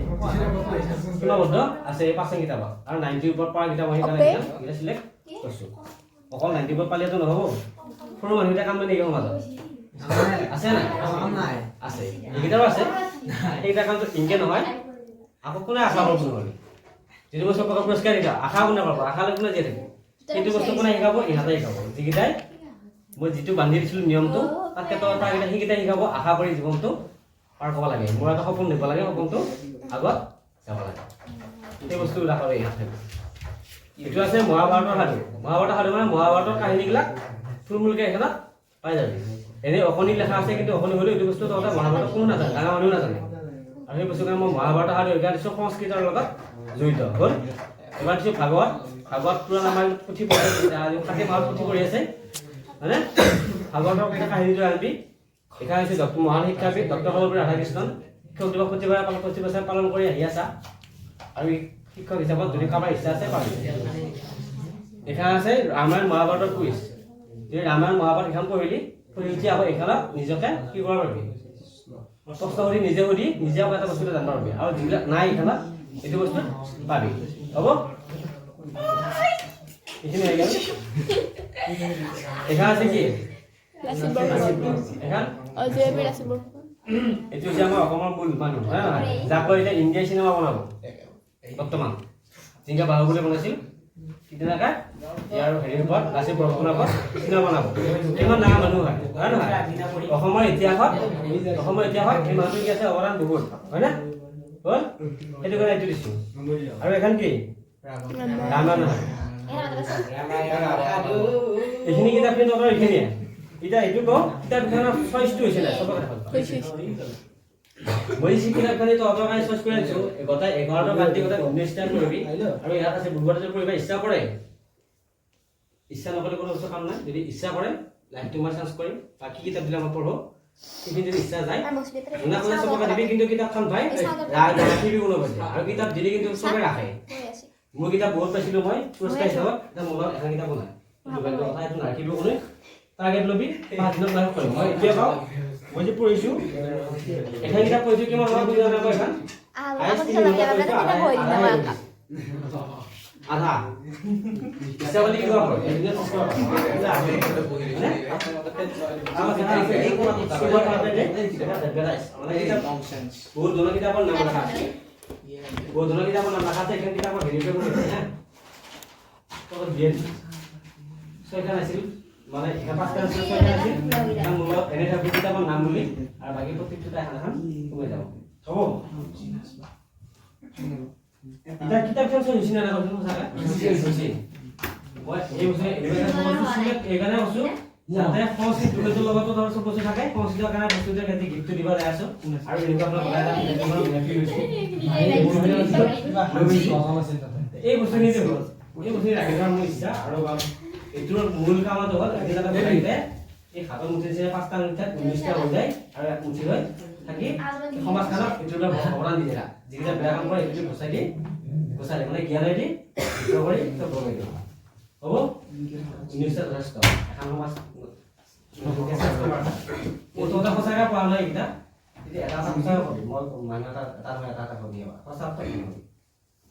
সীমাবদ্ধ আছে 5 কিতাপত আৰু 90 ওপৰত পৰা কিতাপ সেইকাৰণে চিলেক্ট কৰিছোঁ অকল 90 ওপৰত পালেতো নহ'ব সৰু মানুহকেইটা কাম মানে নেকি মাজত আছে নাই নাই আছে এইকেইটাও আছে সেইকেইটা কামটো ইনকে নহয় আকৌ কোনে আশা কৰিব নোৱাৰে যিটো বস্তু পুৰস্কাৰ দিবা আশা কোনে কৰিব আশা লৈ কোনে জীয়াই থাকিব সেইটো বস্তু কোনে শিকাব ইহঁতে শিকাব যিকেইটাই মই যিটো বান্ধি দিছিলোঁ নিয়মটো তাতকৈ তাৰকেইটা সেইকেইটা শিকাব আশা কৰি জীৱনটো পাৰ কৰিব লাগে মোৰ এটা সপোন দিব লাগে সপোনটো আগত যাব লাগে সেই বস্তুবিলাকৰ ইয়াত থাকিব এইটো আছে মহাভাৰতৰ সাধু মানে মহাভাৰতৰ কাহিনীবিলাক থুলমূলকৈ এখনত পাই যাবি এনেই অকণি লেখা আছে কিন্তু অকণি হ'লেও এইটো বস্তু তহঁতে মহাভাৰত কোনো নাজানে ডাঙৰ মানুহেও নাজানে আৰু সেই বস্তু কাৰণে মই মহাভাৰতৰ সাধু এতিয়া দিছোঁ সংস্কৃতৰ লগত জড়িত হ'ল এবাৰ দিছোঁ ভাগৱত পুৰাণ আমাৰ পুথি পঢ়ে কাতি মাহত পুথি পঢ়ি আছে হয়নে ভাগৱতৰ কেইটা কাহিনীটো আনিবি লিখা হৈছে মহান শিক্ষাবিদ ডক্টৰ সৰ্বপল্লী ৰাধাকৃষ্ণন শিক্ষক দিৱস প্ৰতি বছৰে পালন কৰি আহি আছা আৰু শিক্ষক হিচাপত যদি কাৰোবাৰ ইচ্ছা আছে পাবি এখান আছে ৰামায়ণ মহাভাৰতৰ কুইজ যদি ৰামায়ণ মহাভাৰত এখন পঢ়ি উঠি আকৌ এখনত নিজকে কি কৰিব পাৰিবি প্ৰশ্ন সুধি নিজে আকৌ এটা বস্তুটো জানিব পাৰিবি আৰু যিবিলাক নাই এখনত এইটো বস্তু পাবি হ'ব এইখিনি হৈ গ'ল এখান আছে কি এখান এইটো হৈছে আমাৰ অসমৰ মূল মানুহ হয় নহয় যাক লৈ এতিয়া ইণ্ডিয়াই চিনেমা বনাব বৰ্তমান জিংকা বাহুবলী বনাইছিল সিদিনাকে ইয়াৰ হেৰিৰ ওপৰত লাচিত বৰফুকনৰ ওপৰত চিনেমা বনাব ইমান ডাঙৰ মানুহ হয় নহয় অসমৰ ইতিহাসত এই মানুহটো কি আছে অৱদান বহুত হয়নে হ'ল সেইটো কাৰণে এইটো দিছোঁ আৰু এখন কি ৰামায়ণ নহয় এইখিনি কিতাপ কিন্তু আপোনাৰ এইখিনিয়ে এতিয়া এইটো কওঁ কিতাপখনৰ চইচটো হৈছিলে চবকে মই যি কিতাপখিনি তহঁতৰ কাৰণে চইচ কৰি আনিছোঁ গোটেই 11টা গানটি গোটেই 19টা কৰিবি আৰু ইয়াত আছে বুধবাৰে কৰিবা ইচ্ছা কৰে ইচ্ছা নকৰিলে কোনো বস্তু কাম নাই যদি ইচ্ছা কৰে লাইফ তোমাৰ চান্স কৰিম বাকী কিতাপবিলাক মই পঢ়ো সেইখিনি যদি ইচ্ছা যায় শুনা শুনা চবকে দিবি কিন্তু কিতাপখন ভাই ৰাখিবি কোনো বস্তু আৰু কিতাপ দিলে কিন্তু চবে ৰাখে মোৰ কিতাপ বহুত পাইছিলোঁ মই পুৰস্কাৰ হিচাপত এতিয়া মোৰ লগত এখন কিতাপ বনাই কথা এইটো নাৰাখিবি কোনো টাৰ্গেট ল'বি 5 দিনত লাইফ কৰিম মই এতিয়া পাওঁ মই যে পঢ়িছোঁ এখন কিতাপ পঢ়িছোঁ কিমান সময় বুজি নাপাব এখন আধা ইচ্ছা বুলি কিবা হয় বহুত ধৰণৰ কিতাপৰ নাম লেখা আছে এখন কিতাপৰ হেৰি কৰিব দিয়ে ছয়খন আছিল মানে পাঁচটা আছিল ছয়খন আছিল মূলত এনে থাকোঁ কিতাপৰ নাম বুলি আৰু বাকী প্ৰত্যেকটোতে এখন সোমাই যাব হ'ব এটা কিতাপখন চলিছে না কৈছো সঁচাকে মই এই বছৰ এইকাৰণে কৈছো যাতে সংস্কৃতিৰ লগতো ধৰ চব বস্তু থাকে সংস্কৃতিৰ কাৰণে বস্তুটো খেতি গিফ্ট দিব লাগে আছো আৰু এনেকুৱা আপোনাৰ বগাই হেপি হৈছে এই বস্তুখিনি ৰাখি থোৱাৰ মোৰ ইচ্ছা আৰু এইটোৰ মূল কামত হ'ল আজিকালি বগাইতে এই হাতৰ মুঠি যে 5টা মুঠিত 19টা হৈ যায় আৰু এক মুঠি হৈ থাকি সমাজখনক এইটোৰ অৱদান দি দিলা যিকেইটা বেয়া কাম কৰে এইটো গুচাই মানে জ্ঞানে দি কৰি চব বগাই দিব হ'ব 19টা যথেষ্ট এখন সমাজ প্ৰথমতে সঁচাকৈ পোৱা নাই এইকেইটা এতিয়া এটা সঁচাকৈ পাবি মই মানুহ এটা ভাবি সঁচা পাবি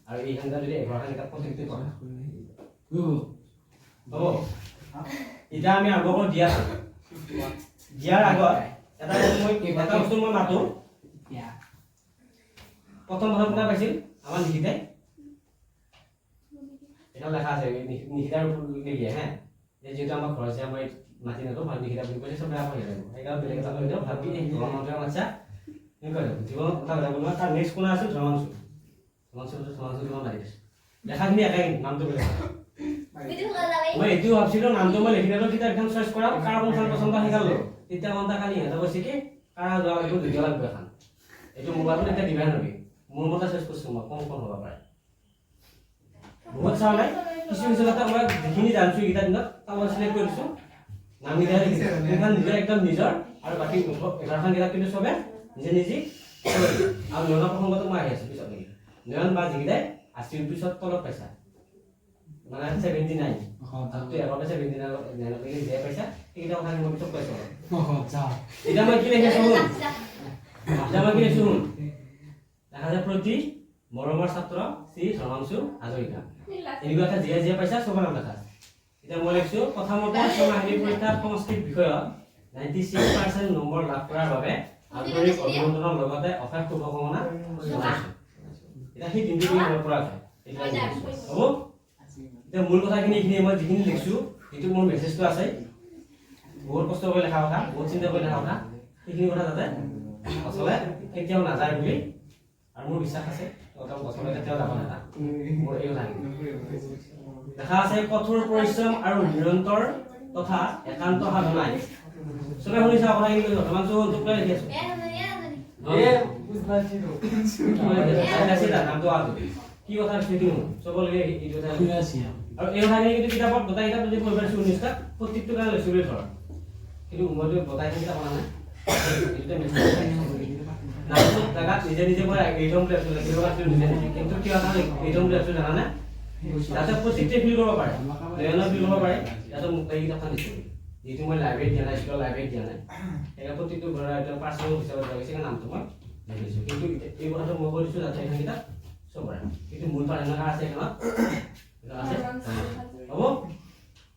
আৰু এই সংখ্যা যদি 11টা কিতাপ প্ৰত্যেকটো পঢ়া হ'ব এতিয়া আমি আৰম্ভ কৰোঁ দিয়াৰ আগত এটা বস্তু মই মাতোঁ প্ৰথম কোনে পাইছিল আমাৰ নিশিতাই এটা লেখা আছে নিশিতাৰ লিখিয়ে হে যিহেতু আমাৰ ঘৰ আছে আমাৰ মাতি নাতো ভাল নিশিতা বুলি কৈছে চবে আকৌ হেৰি সেইকাৰণে বেলেগ এটা লৈ দিওঁ ভাবি এই ধৰ্মন্ত্ৰৰ মাছা এনেকুৱা জীৱনত কথা কথা বনোৱা তাৰ নেক্সট কোনে আছিল ধৰ্মাংশু জীৱন মাৰি দিছে লেখাখিনি একাই নামটো বেলেগ মই এইটো ভাবছিলো নামটো মই লিখি দিলোঁ কিতাপ এখন চইচ কৰা কাৰ কোনখন পচন্দ শিকালো তেতিয়া মনটা কালি সিহঁতে কৈছে কি কাৰ যোৱা লাগিব ভিডিঅ' লাগব এখন এইটো মোবাইলত এতিয়া দিবা নবি মোৰ মতে চইচ কৰিছোঁ মই কোন হ'ব পাৰে বহুত চাওঁ নাই কিছু কথা মই যিখিনি জানিছোঁ এইকেইটা দিনত তাৰ মই চিলেক্ট কৰিছোঁ নামকেইটা লিখিছোঁ সেইখন নিজৰ একদম নিজৰ আৰু বাকী 11খন কিতাপ কিন্তু চবে নিজে আৰু নয়নৰ প্ৰসংগটো মই আহি আছোঁ পিছত নেকি নয়ন বা যিকেইটাই 80 পিছত তলত পাইছা মানে 79 তো এবারে 79 যে পয়সা এইটা কথা মই পিছত কৈছো এটা মই কি লিখে শুন দেখা যায় প্ৰতি মৰমৰ ছাত্ৰ শ্ৰী ধৰ্মাংশু হাজৰিকা এনেকুৱা এটা যে পইচা সব নাম লেখা এতিয়া মই লিখিছো প্ৰথমতে ছমাহিনী পৰীক্ষাত সংস্কৃত বিষয়ত 96% নম্বৰ লাভ কৰাৰ বাবে আন্তৰিক অভিনন্দনৰ লগতে অশেষ শুভকামনা জনাইছো। এটা সেই দিনটো মনত পৰা যায় হ'ব। এতিয়া মূল কথাখিনি এইখিনি মই যিখিনি লিখিছো সেইটো মোৰ মেছেজটো আছে বহুত কষ্ট কৰি লেখা কথা বহুত চিন্তা কৰি লেখা কথা সেইখিনি কথা যাতে আচলতে কেতিয়াও নাযায় বুলি আৰু মোৰ বিশ্বাস আছে আচলতে কেতিয়াও যাব নাযায় মোৰ এই কথাখিনি দেখা আছে কঠোৰ পৰিশ্ৰম আৰু নিৰন্তৰ তথা একান্ত সাধনাই চবে শুনিছা কথাখিনি বৰ্তমান চব লিখি আছো কি কথা সেইটো চবলৈকে এইটো কথা আৰু এই কথাখিনি কিন্তু কিতাপত গোটাই কিতাপ যদি পঢ়িব পাৰিছো 19টা প্ৰত্যেকটো কাৰণে লৈছো বুলি ধৰ কিন্তু মইতো গোটাই কিতাপ বনা নাই জাগাত নিজে নিজে মই এইদম লৈছো লিখিব পাৰিছো নিজে নিজে কিন্তু কি কথা এইদম লৈছো জানানে যাতে প্ৰত্যেকটোৱে ফিল কৰিব পাৰে লেনৰ ফিল কৰিব পাৰে যাতে মোক এই কিতাপখন দিছো যিটো মই লাইব্ৰেৰীত দিয়া নাই স্কুলৰ লাইব্ৰেৰীত দিয়া নাই এয়া প্ৰত্যেকটো ঘৰৰ এটা পাৰ্চনেল হিচাপত দিয়া গৈছে নামটো মই লিখিছো কিন্তু এই কথাটো মই কৈ দিছো যাতে এইখন কিতাপ চবৰে কিন্তু মূল পাঠ এনেকুৱা আছে এখনত আছে হ'ব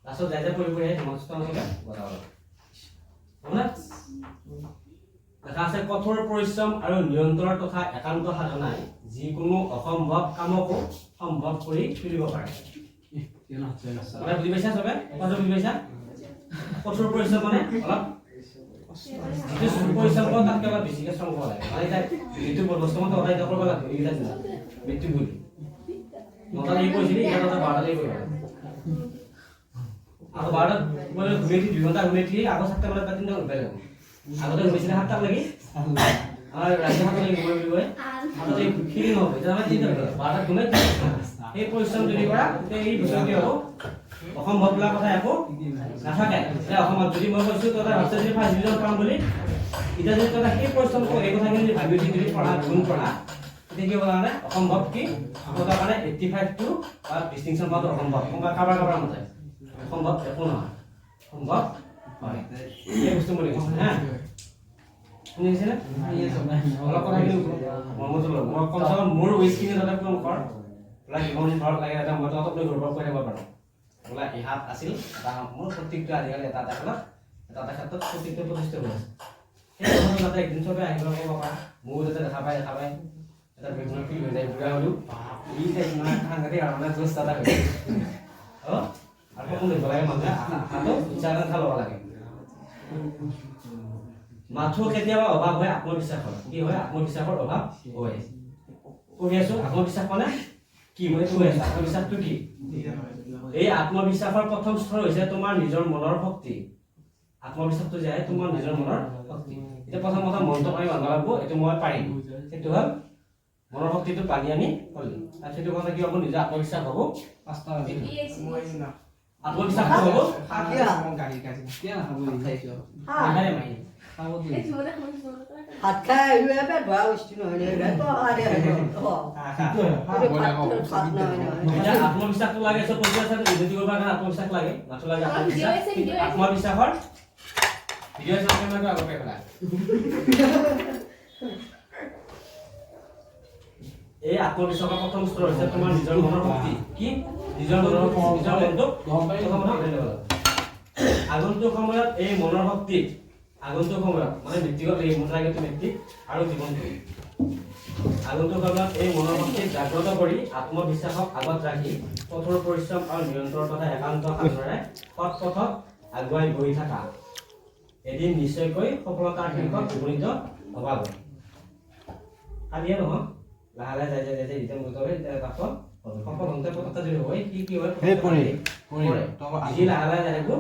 লাষ্টত যাই যাই পঢ়ি পঢ়ি সমস্ত আছে বজাব হয়নে দেখা আছে কঠোৰ পৰিশ্ৰম আৰু নিৰন্তৰ তথা একান্ত সাধনাই যিকোনো অসম্ভৱ কামকো সম্ভৱ কৰি তুলিব পাৰে বুজি পাইছা চবে কথাটো বুজি পাইছা কঠোৰ পৰিশ্ৰম মানে অলপ যিটো পৰিশ্ৰম কৰোঁ তাতকৈ অলপ বেছিকৈ শ্ৰম কৰিব লাগে মানে এতিয়া যিটো বস্তু মই তহঁতে এতিয়া কৰিব লাগে এইকেইটা দিনা মৃত্যু বুলি নটা এই কৰিছিলি এতিয়া তহঁতে 12টাত কৰিব লাগে আকৌ 12টাত মই ঘূৰি উঠি 2 ঘণ্টা ঘূৰি উঠি আকৌ 7টা বজাত বা 3টা উঠিব লাগিব আগতে ঘূৰিছিলে 7টাত লাগি আৰু ৰাতি 7টাত লাগি ঘূৰিব বুলি কয় আগতে খিৰি নহ'ব এতিয়া আমাৰ 3টা 12টাত ঘূমে এই পৰিশ্ৰম যদি কৰা তেতিয়া এই বছৰ কি হ'ব অসম্ভৱ বোলা কথা একো নাথাকে এতিয়া অসমত যদি মই কৈছোঁ তহঁতে ভাবছা যদি ফাৰ্ষ্ট ডিভিজন পাম বুলি এতিয়া যদি তহঁতে সেই পৰিশ্ৰম এই কথাখিনি যদি ভাবি উঠি যদি পঢ়া গুণ পঢ়া তেতিয়া কি হ'ব জানানে অসম্ভৱ কি তহঁতৰ কাৰণে 85 টো বা ডিষ্টিংশ্যন পোৱাটো অসম্ভৱ কাৰোবাৰ মতে অসম্ভৱ একো নহয় সম্ভৱ হয় এই বস্তু মই লিখিছোঁ হা শুনিছেনে অলপ কথাখিনি মৰ্মটো লওঁ মই কমচে কম মোৰ উইচখিনি তহঁতে পূৰণ কৰ বোলা কিমান ঘৰত লাগে এটা মই তহঁতক লৈ ঘৰৰ পৰা কৈ থাকিব পাৰোঁ বোলা এই হাত আছিল এটা মোৰ প্ৰত্যেকটো আজিকালি এটা এটা খেলত এটা এটা ক্ষেত্ৰত প্ৰত্যেকটো প্ৰতিষ্ঠিত হৈ আছে সেই কথাটো যাতে একদিন চবে আহিব পাৰিব পাৰা মোৰো যাতে দেখা পায় এটা বিভিন্ন ফিল হৈ যায় বুঢ়া হ'লেও ই মানে সাংঘাতিক আৰু মানে জোচ এটা হৈ যায় আৰু সপোন দেখিব লাগে মানুহে আশাটো ইচ্ছা ল'ব লাগে মাথো কেতিয়াবা অভাৱ হয় আত্মবিশ্বাসৰ কি হয় আত্মবিশ্বাসৰ অভাৱ হয় কৈ আছো আত্মবিশ্বাস মানে কি হয় কৈ আছো আত্মবিশ্বাসটো কি এই আত্মবিশ্বাসৰ প্ৰথম স্তৰ হৈছে তোমাৰ নিজৰ মনৰ শক্তি আত্মবিশ্বাসটো যে তোমাৰ নিজৰ মনৰ শক্তি এতিয়া প্ৰথম মনটো আমি মানিব লাগিব এইটো মই পাৰিম সেইটো হ'ল মনৰ শক্তিটো পানি আমি কৰিম আৰু সেইটো কথা কি হ'ব নিজৰ আত্মবিশ্বাস হ'ব আত্মবিশ্বাসটো হ'ব ভাত খাই আহিলো এবাৰ ধোৱা বস্তু নহয় আত্মবিশ্বাসটো লাগে চব উন্নতি কৰিব কাৰণে আত্মবিশ্বাস লাগে মাথো লাগে আত্মবিশ্বাসৰ ভিডিঅ' চাই আগতে পেলাই এই আত্মবিশ্বাসৰ প্ৰথম স্তৰ হৈছে তোমাৰ নিজৰ মনৰ শক্তি কি নিজৰ মনৰ নিজৰ মনটো আগন্তুক সময়ত এই মনৰ শক্তি আগন্তুক সময়ত মানে ব্যক্তিগত এই মন লাগে ব্যক্তি আৰু জীৱনটো আগন্তুক সময়ত এই মনৰ শক্তি জাগ্ৰত কৰি আত্মবিশ্বাসক আগত ৰাখি কঠোৰ পৰিশ্ৰম আৰু নিৰন্তৰ তথা একান্ত সাধনাৰে সৎ পথত আগুৱাই গৈ থকা এদিন নিশ্চয়কৈ সফলতাৰ শীৰ্ষত উপনীত হ'বা গৈ কালিয়ে নহয় লাহে লাহে যাই যেতিয়া মুঠতে পাছত সফল হওঁতে পথতে যদি হয় কি হয় যি লাহে লাহে যাই থাকিব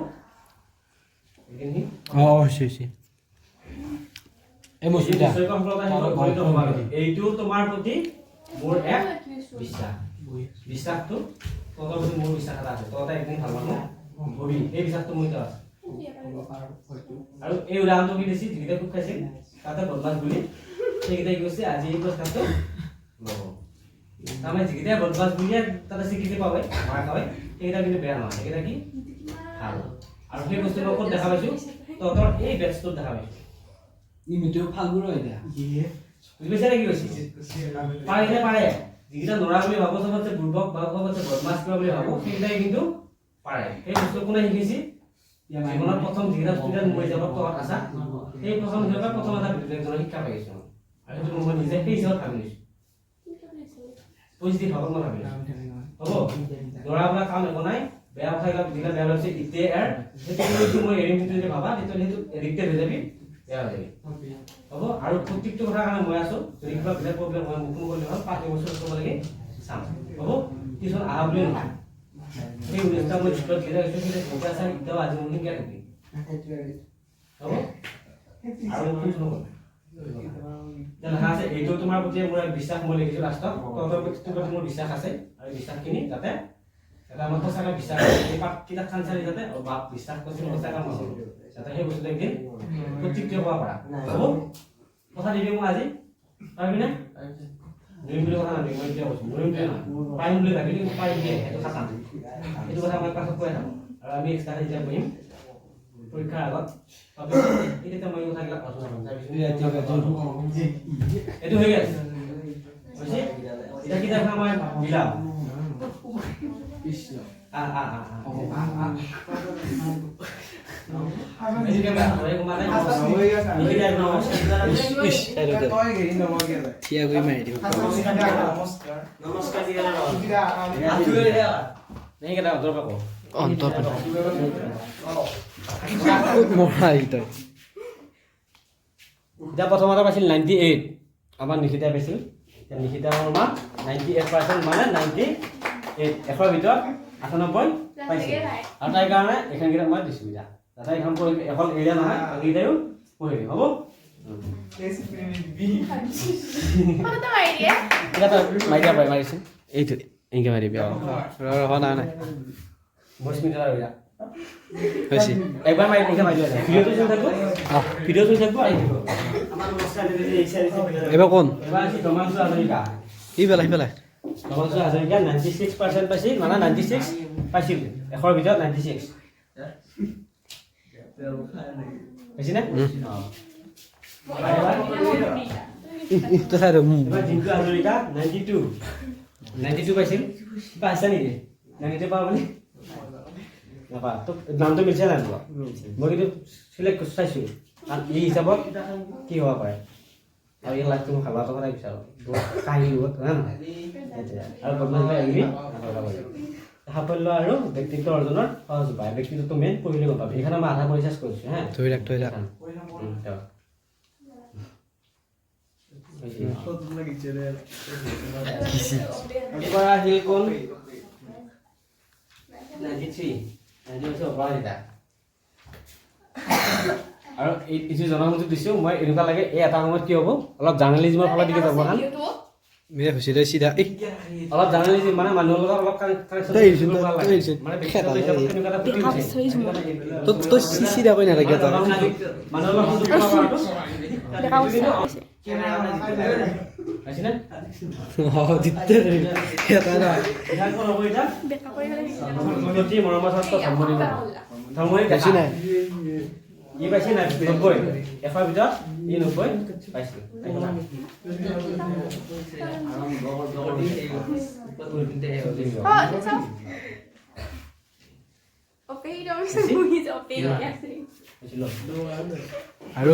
এইটো তোমাৰ প্ৰতি মোৰ এক বিশ্বাসটো তহঁতৰ প্ৰতি মোৰ বিশ্বাস এটা আছে তহঁতে একদিন ভাল মানুহ হবি এই বিশ্বাসটো মোৰ আছে আৰু এই উদাহৰণটো কি দিছে যিকেইটা খুব খাইছিল তাতে বদমাছ বুলি সেইকেইটাই কৈছে আজি এই পুৰস্কাৰটো ল'ব তাৰমানে যিকেইটাই বদমাছ বুলিয়ে তাতে স্বীকৃতি পাবে মাৰ খাবে সেইকেইটা কিন্তু বেয়া নহয় সেইকেইটা কি ভাল আৰু সেই বস্তু মই ক'ত দেখা পাইছো তহঁতৰ এই বেটছটোত দেখা পাইছো ইমিটো ফালগুৰ হৈ দিয়া বুজি পাইছা কি কৈছে পাৰে যিকেইটা নৰা বুলি ভাবো চবতছে বুৰ্বক বা চবতছে বদমাছ কিবা বুলি ভাবো সেইকেইটাই কিন্তু পাৰে সেই বস্তু কোনে শিকিছি জীৱনত প্ৰথম যিকেইটা ষ্টুডেণ্ট মই যাব পঢ়াত আছা সেই প্ৰথম হিচাপে প্ৰথম এটা বিদ্যালয়ৰ শিক্ষা পাইছো আৰু সেইটো মই নিজে সেই হিচাপত ভাবি লৈছো পজিটিভ ভাবত মই ভাবি লৈছো হ'ব দৌৰাবিলাক কাম একো নাই বেয়া কথাবিলাক যিবিলাক বেয়া হৈছে ইতে এৰ সেইটো মই এৰিম যদি ভাবা তেতিয়া সেইটো এডিক্টেড হৈ যাবি বেয়া হৈ যাবি হ'ব আৰু প্ৰত্যেকটো কথা কাৰণে মই আছো যদি কিবা বেলেগ প্ৰব্লেম হয় মোক ফোন কৰিলে হ'ল 5 বছৰ কৰিব লাগে চাম হ'ব কিছুমান আহা বুলি নহয় সেই উদ্দেশ্যটা মই স্কুলত গেলে হৈছে কিন্তু ভোকা চাই এতিয়াও আজি মই শিকাই থাকি হ'ব আৰু ফোন নকৰিব দেখা আছে এইটো তোমাৰ প্ৰতি মোৰ বিশ্বাস মই লিখিছো লাষ্টত তহঁতৰ প্ৰতি মোৰ বিশ্বাস আছে আৰু বিশ্বাসখিনি যাতে এটা আমাৰ সঁচাকৈ বিশ্বাস এই কিতাপ খান চালি যাতে বাপ বিশ্বাস কৰিছিল সঁচাকৈ নহ'ব যাতে সেই বস্তুটো একদিন প্ৰত্যেকটোৱে ক'ব পাৰা হ'ব কথা দিবি মোক আজি পাৰিবিনে নিয়ম বুলি কথা নাথাকে মই এতিয়া কৈছোঁ নিয়ম বুলি নহয় পাৰিম বুলি ভাবিলে পাৰিম দিয়ে সেইটো খাটাম এইটো কথা মই পাছত কৈ থাকোঁ আৰু আমি এক্সট্ৰা যেতিয়া বহিম পৰীক্ষাৰ আগত তেতিয়া মই কথাবিলাক আলোচনা কৰিম এইটো হৈ গ'ল হৈছে এতিয়া কিতাপখন মই বিলাম প্ৰথমতে পাইছিল 98 আমাৰ নিশিতা পাইছিল নিশিতা আমাৰ 98% মানে 98 এশৰ ভিতৰত 98 পাইছিল আৰু তাই কাৰণে এখন কিতাপ মই দিছোঁ যা তাতে এখন পঢ়ি এখন এৰিয়া নহয় এইকেইটাও পঢ়িবি হ'ব মাৰিয়া পাই মাৰিছে এইটো এনেকৈ মাৰিবি নাই নাই ভইচ মিটাৰ আৰু হৈছে একবাৰ মাৰি এনেকৈ মাৰি দিয়া ভিডিঅ'টো চলি থাকিব ভিডিঅ' চলি থাকিব আমাৰ এবাৰ কোন এবাৰ আছে দমাংশু হাজৰিকা ইফালে দমাংশু হাজৰিকা 96% পাইছিল মানে 96 পাইছিল এশৰ ভিতৰত 96 পাইছি না জিন্তু হাজৰিকা 92 পাইছিল পাইছা নেকি 92 পাওঁ বুলি নাপা তো নামটো মিলছে নাই মই কিন্তু চিলেক্ট চাইছোঁ আৰু এই হিচাপত কি হ'ব পাৰে আৰু এই লাইফটো মই খাবাটো সদায় বিচাৰোঁ কাহিনী লগত হয় নহয় আৰু বদমাছবিলাক সাফল্য আৰু ব্যক্তিত্ব অৰ্জনৰ সহজ উপায় ব্যক্তিত্বটো মেইন পঢ়িলে গম পাবি এইখানে মই আধা পৰিচাৰ্জ কৰিছোঁ হা ধৰি ৰাখ আহিল কোন 93 অপৰাজিতা আৰু এইটো জনসংযোগ দিছোঁ মই এনেকুৱা লাগে এই এটা সময়ত কি হ'ব অলপ জাৰ্ণালিজিমৰ ফালৰ দিকে যাব হান মেয়ে হৈছে দে চিধা অলপ জাৰ্ণালিজিম মানে মানুহৰ লগত অলপ কানেকশ্যন মানে তই চিধা কৈ নালাগে মানুহৰ লগত মৰমৰ ছাত্ৰ পাইছি নাই ই পাইছে নাই 90 এশৰ ভিতৰত ই 90 পাইছিল আৰু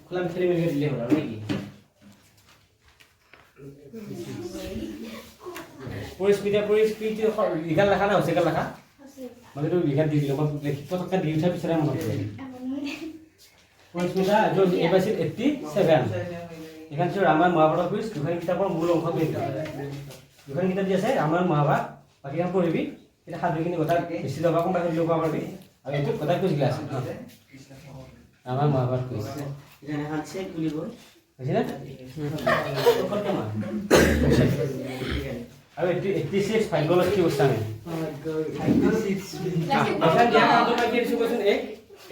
খোলা খেলি মেলি দিলে হ'ল আৰু নেকি পৰিস্থিতি লিখাত লেখা নাই হৈছে লেখা মই কিন্তু লিখাত দি দিলোঁ মই লিখি পটককৈ দি উঠাৰ পিছতে মনত পৰিল পৰিস্মিতা এই পাইছিল 87 এখান ছিল ৰামায়ণ মহাভাৰত কুইজ দুখন কিতাপৰ মূল অংশ দুখন কিতাপ দি আছে ৰামায়ণ মহাভাৰত বাকীখন পঢ়িবি এতিয়া সাধুখিনি কথা বেছি দবা কম বাকী ল'ব পাৰিবি আৰু এইটো কথা কুইজ আছে ৰামায়ণ মহাভাৰত কুইজ হৈছেনে আৰু 86 ভাগ্যলক্ষ্মী কি অৱস্থা নাই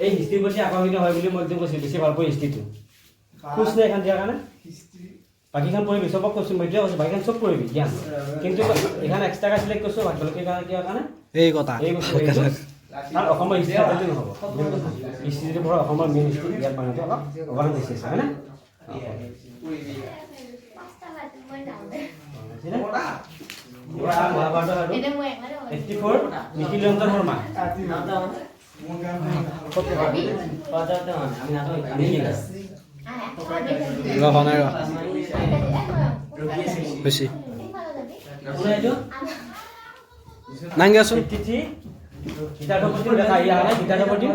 এই হিষ্ট্ৰীৰ প্ৰতি আকৰ্ষিত হয় বুলি মই একদম কৈছোঁ বেছি ভাল পাওঁ হিষ্ট্ৰীটো খোজ নাই এখন দিয়াৰ কাৰণে বাকীখন পঢ়িবি চবক কৈছোঁ মই এতিয়া কৈছোঁ বাকীখন চব পঢ়িবি জ্ঞান কিন্তু এইখন এক্সট্ৰাকৈ চিলেক্ট কৰিছোঁ ভাগ্যলক্ষীৰ কাৰণে কিয় কাৰণে এই কথা এই বস্তু কাৰণ অসমৰ হিষ্ট্ৰী পঢ়িলে নহ'ব হিষ্ট্ৰীটো পঢ়া অসমৰ মেইন হিষ্ট্ৰী ইয়াত মানুহটো অলপ অৱদান বেছি আছে হয়নে মহাভাৰতৰ আৰু 84 নিখিলেন্দ্ৰ শৰ্মা নাই বেছি নাংগাচোন গীতাধপতি দেখা ইয়া হয় গীতাধপতি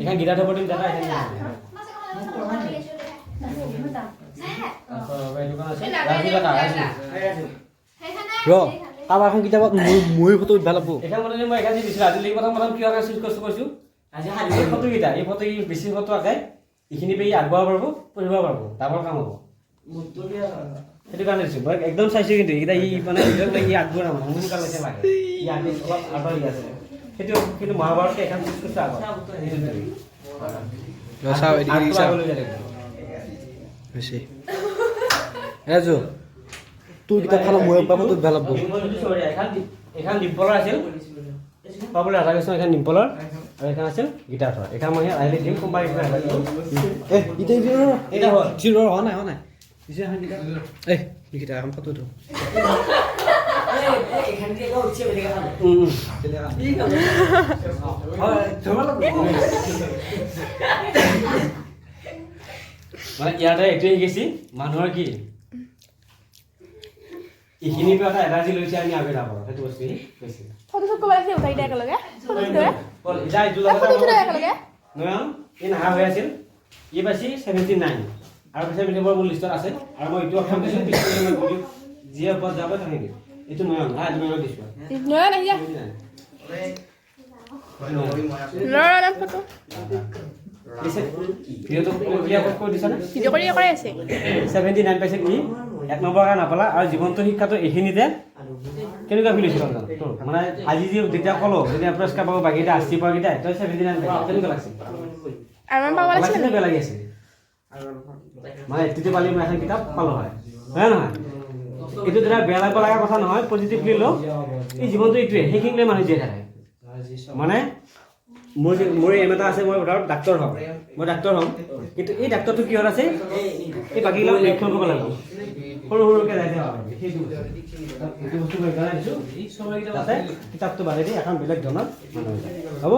এখন গীতাধপতি দেখা ৰ কাৰোবাৰ এখন কিতাপত মোৰ ফটো উঠিব লাগব এখন মতে মই এখান দিছিলোঁ আজি প্ৰথম কিয় চুজ কৈছোঁ আজি এই ফটোকেইটা এই ফটো বেছি ফটো আঁকে এইখিনি পাই আগবঢ়াব পাৰিব পঢ়িব পাৰিব ডাবল কাম হ'ব সেইটো কাৰণে দিছোঁ মই একদম চাইছোঁ কিন্তু এইকেইটা ই মানে ই আগবঢ়াব সোনকালে লাগে ই আগে অলপ আঁতৰি আছে সেইটো কিন্তু মহাভাৰতকে এখন চুজ কৰিছোঁ আগত চাওঁ এদিকে চাওঁ বেছি ৰাজু তোৰ কিতাপখন মোৰ ফটো উঠিব লাগব এখন ডিম্পলৰ আছিল পাবলৈ ৰাধাকৃষ্ণ এখন ডিম্পলৰ আৰু এখন আছিল গীতাধৰ এখন মই আহিলে দিম কোনোবা এটা হ'ল হোৱা নাই এই নিকিতা এখন ফটো উঠো মানে ইয়াতে এইটোৱে শিকিছি মানুহৰ কি এইখিনিৰ পৰা এটা এনাৰ্জি লৈছে আমি আগে যাব সেইটো বস্তু কৈছে ফটো চব কৰিব লাগিছে উঠাই দিয়া একেলগে ফটো ধৰে এতিয়া এইটো লগত একেলগে নহয় এই নাহা হৈ আছিল ই পাইছি 79 আৰু পিছে মিলিবৰ মোৰ লিষ্টত আছে আৰু মই এইটো অপশ্যন দিছোঁ পিছলৈ মই ভিডিঅ' যিয়ে ওপৰত যাব থাকে এইটো নয়ন এইটো নয়ন দিছোঁ নয়ন আহি যা নয়ন ফটো ভিডিঅ'টো ক্লিয়াৰ কৰি দিছা নে ভিডিঅ' কৰি কৰে আছে 79 পাইছে কি এক নম্বৰ কাৰণে নাপালা আৰু জীৱনটো শিক্ষাটো এইখিনিতে কেনেকুৱা ফিল হৈছিল মানে আজি যেতিয়া ক'লো যেতিয়া পুৰস্কাৰ পাব বাকীকেইটা 80 পোৱাকেইটা তই 79 পাইছা কেনেকুৱা লাগিছিল আমাৰ পাব লাগিছিল বেয়া লাগি আছিল মানে এতিটো পালি মই এখন কিতাপ পালোঁ হয় হয় নহয় এইটো তেতিয়া বেয়া লাগিব লগা কথা নহয় পজিটিভলি লওঁ এই জীৱনটো এইটোৱে সেইখিনি লৈ মানুহ জীয়াই থাকে মানে মোৰ এম এটা আছে মই ধৰক ডাক্তৰ হ'ম মই ডাক্তৰ হ'ম কিন্তু এই ডাক্তৰটো কিহত আছে এই বাকীবিলাক লক্ষণ কৰিব লাগিব সৰু সৰুকৈ যাই থাকিব সেইটো বস্তু মই জনাই দিছোঁ যাতে কিতাপটো বাঢ়ি দি এখন বেলেগ ধৰণৰ মানুহ হ'ব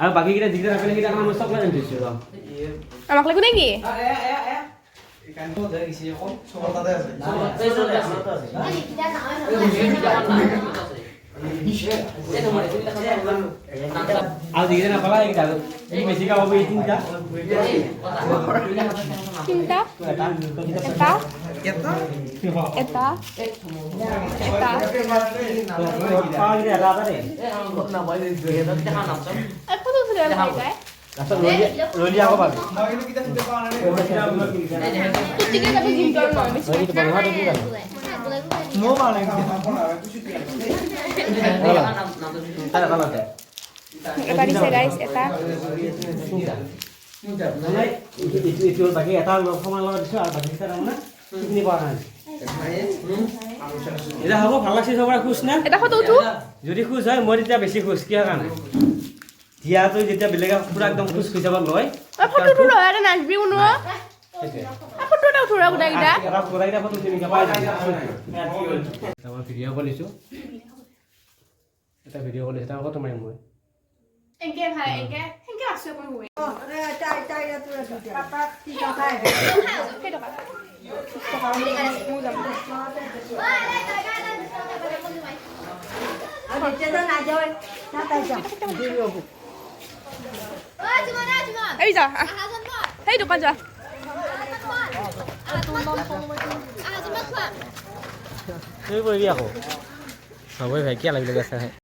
আৰু বাকীকেইটা যিকেইটা নাপালে সেইকেইটা মই চব লৈ দিছোঁ আমাক লাগিব নেকি আৰু যিকেইটা নাপালা এইকেইটা এই বেছিকৈ হ'ব এই তিনিটা তিনিটা এটা ফটো উঠিলে ভাল যায় ৰলি আকৌ পাবি টিকে যাবি জিমটোৰ নহয় বেছি এটা দিছে গাইছ এটা বাকী এটা সময় লগত দিছোঁ আৰু বাকীকেইটা তাৰমানে সেইখিনি পোৱা নাই এতিয়া হ'ব ভাল লাগছে চবৰে খুচ নে এটা ফটো উঠো যদি খুচ হয় মই তেতিয়া বেছি খুচ কিহৰ কাৰণে দিয়াটো যেতিয়া বেলেগে পুৰা একদম খুচ খুচাব লয় ফটো উঠো নহয় এটা নাচবি কোনো ফটো এটা উঠো গোটেইকেইটা এটা গোটেইকেইটা ফটো তেনেকৈ পাই যাম মই ভিডিঅ' কৰিছোঁ এটা ভিডিঅ' কৰিছোঁ এটা ফটো মাৰিম মই এনকে ভাই এনকে হেনকে আছে কোন হৈ পাপা কি খাই কেই টকা মু যাম আমি তেজা না যাই না তাই যা এই যা এই দোকান যা তুমি কৰিবি আকৌ হ'বই ভাই কিয় লাগিলে গেছে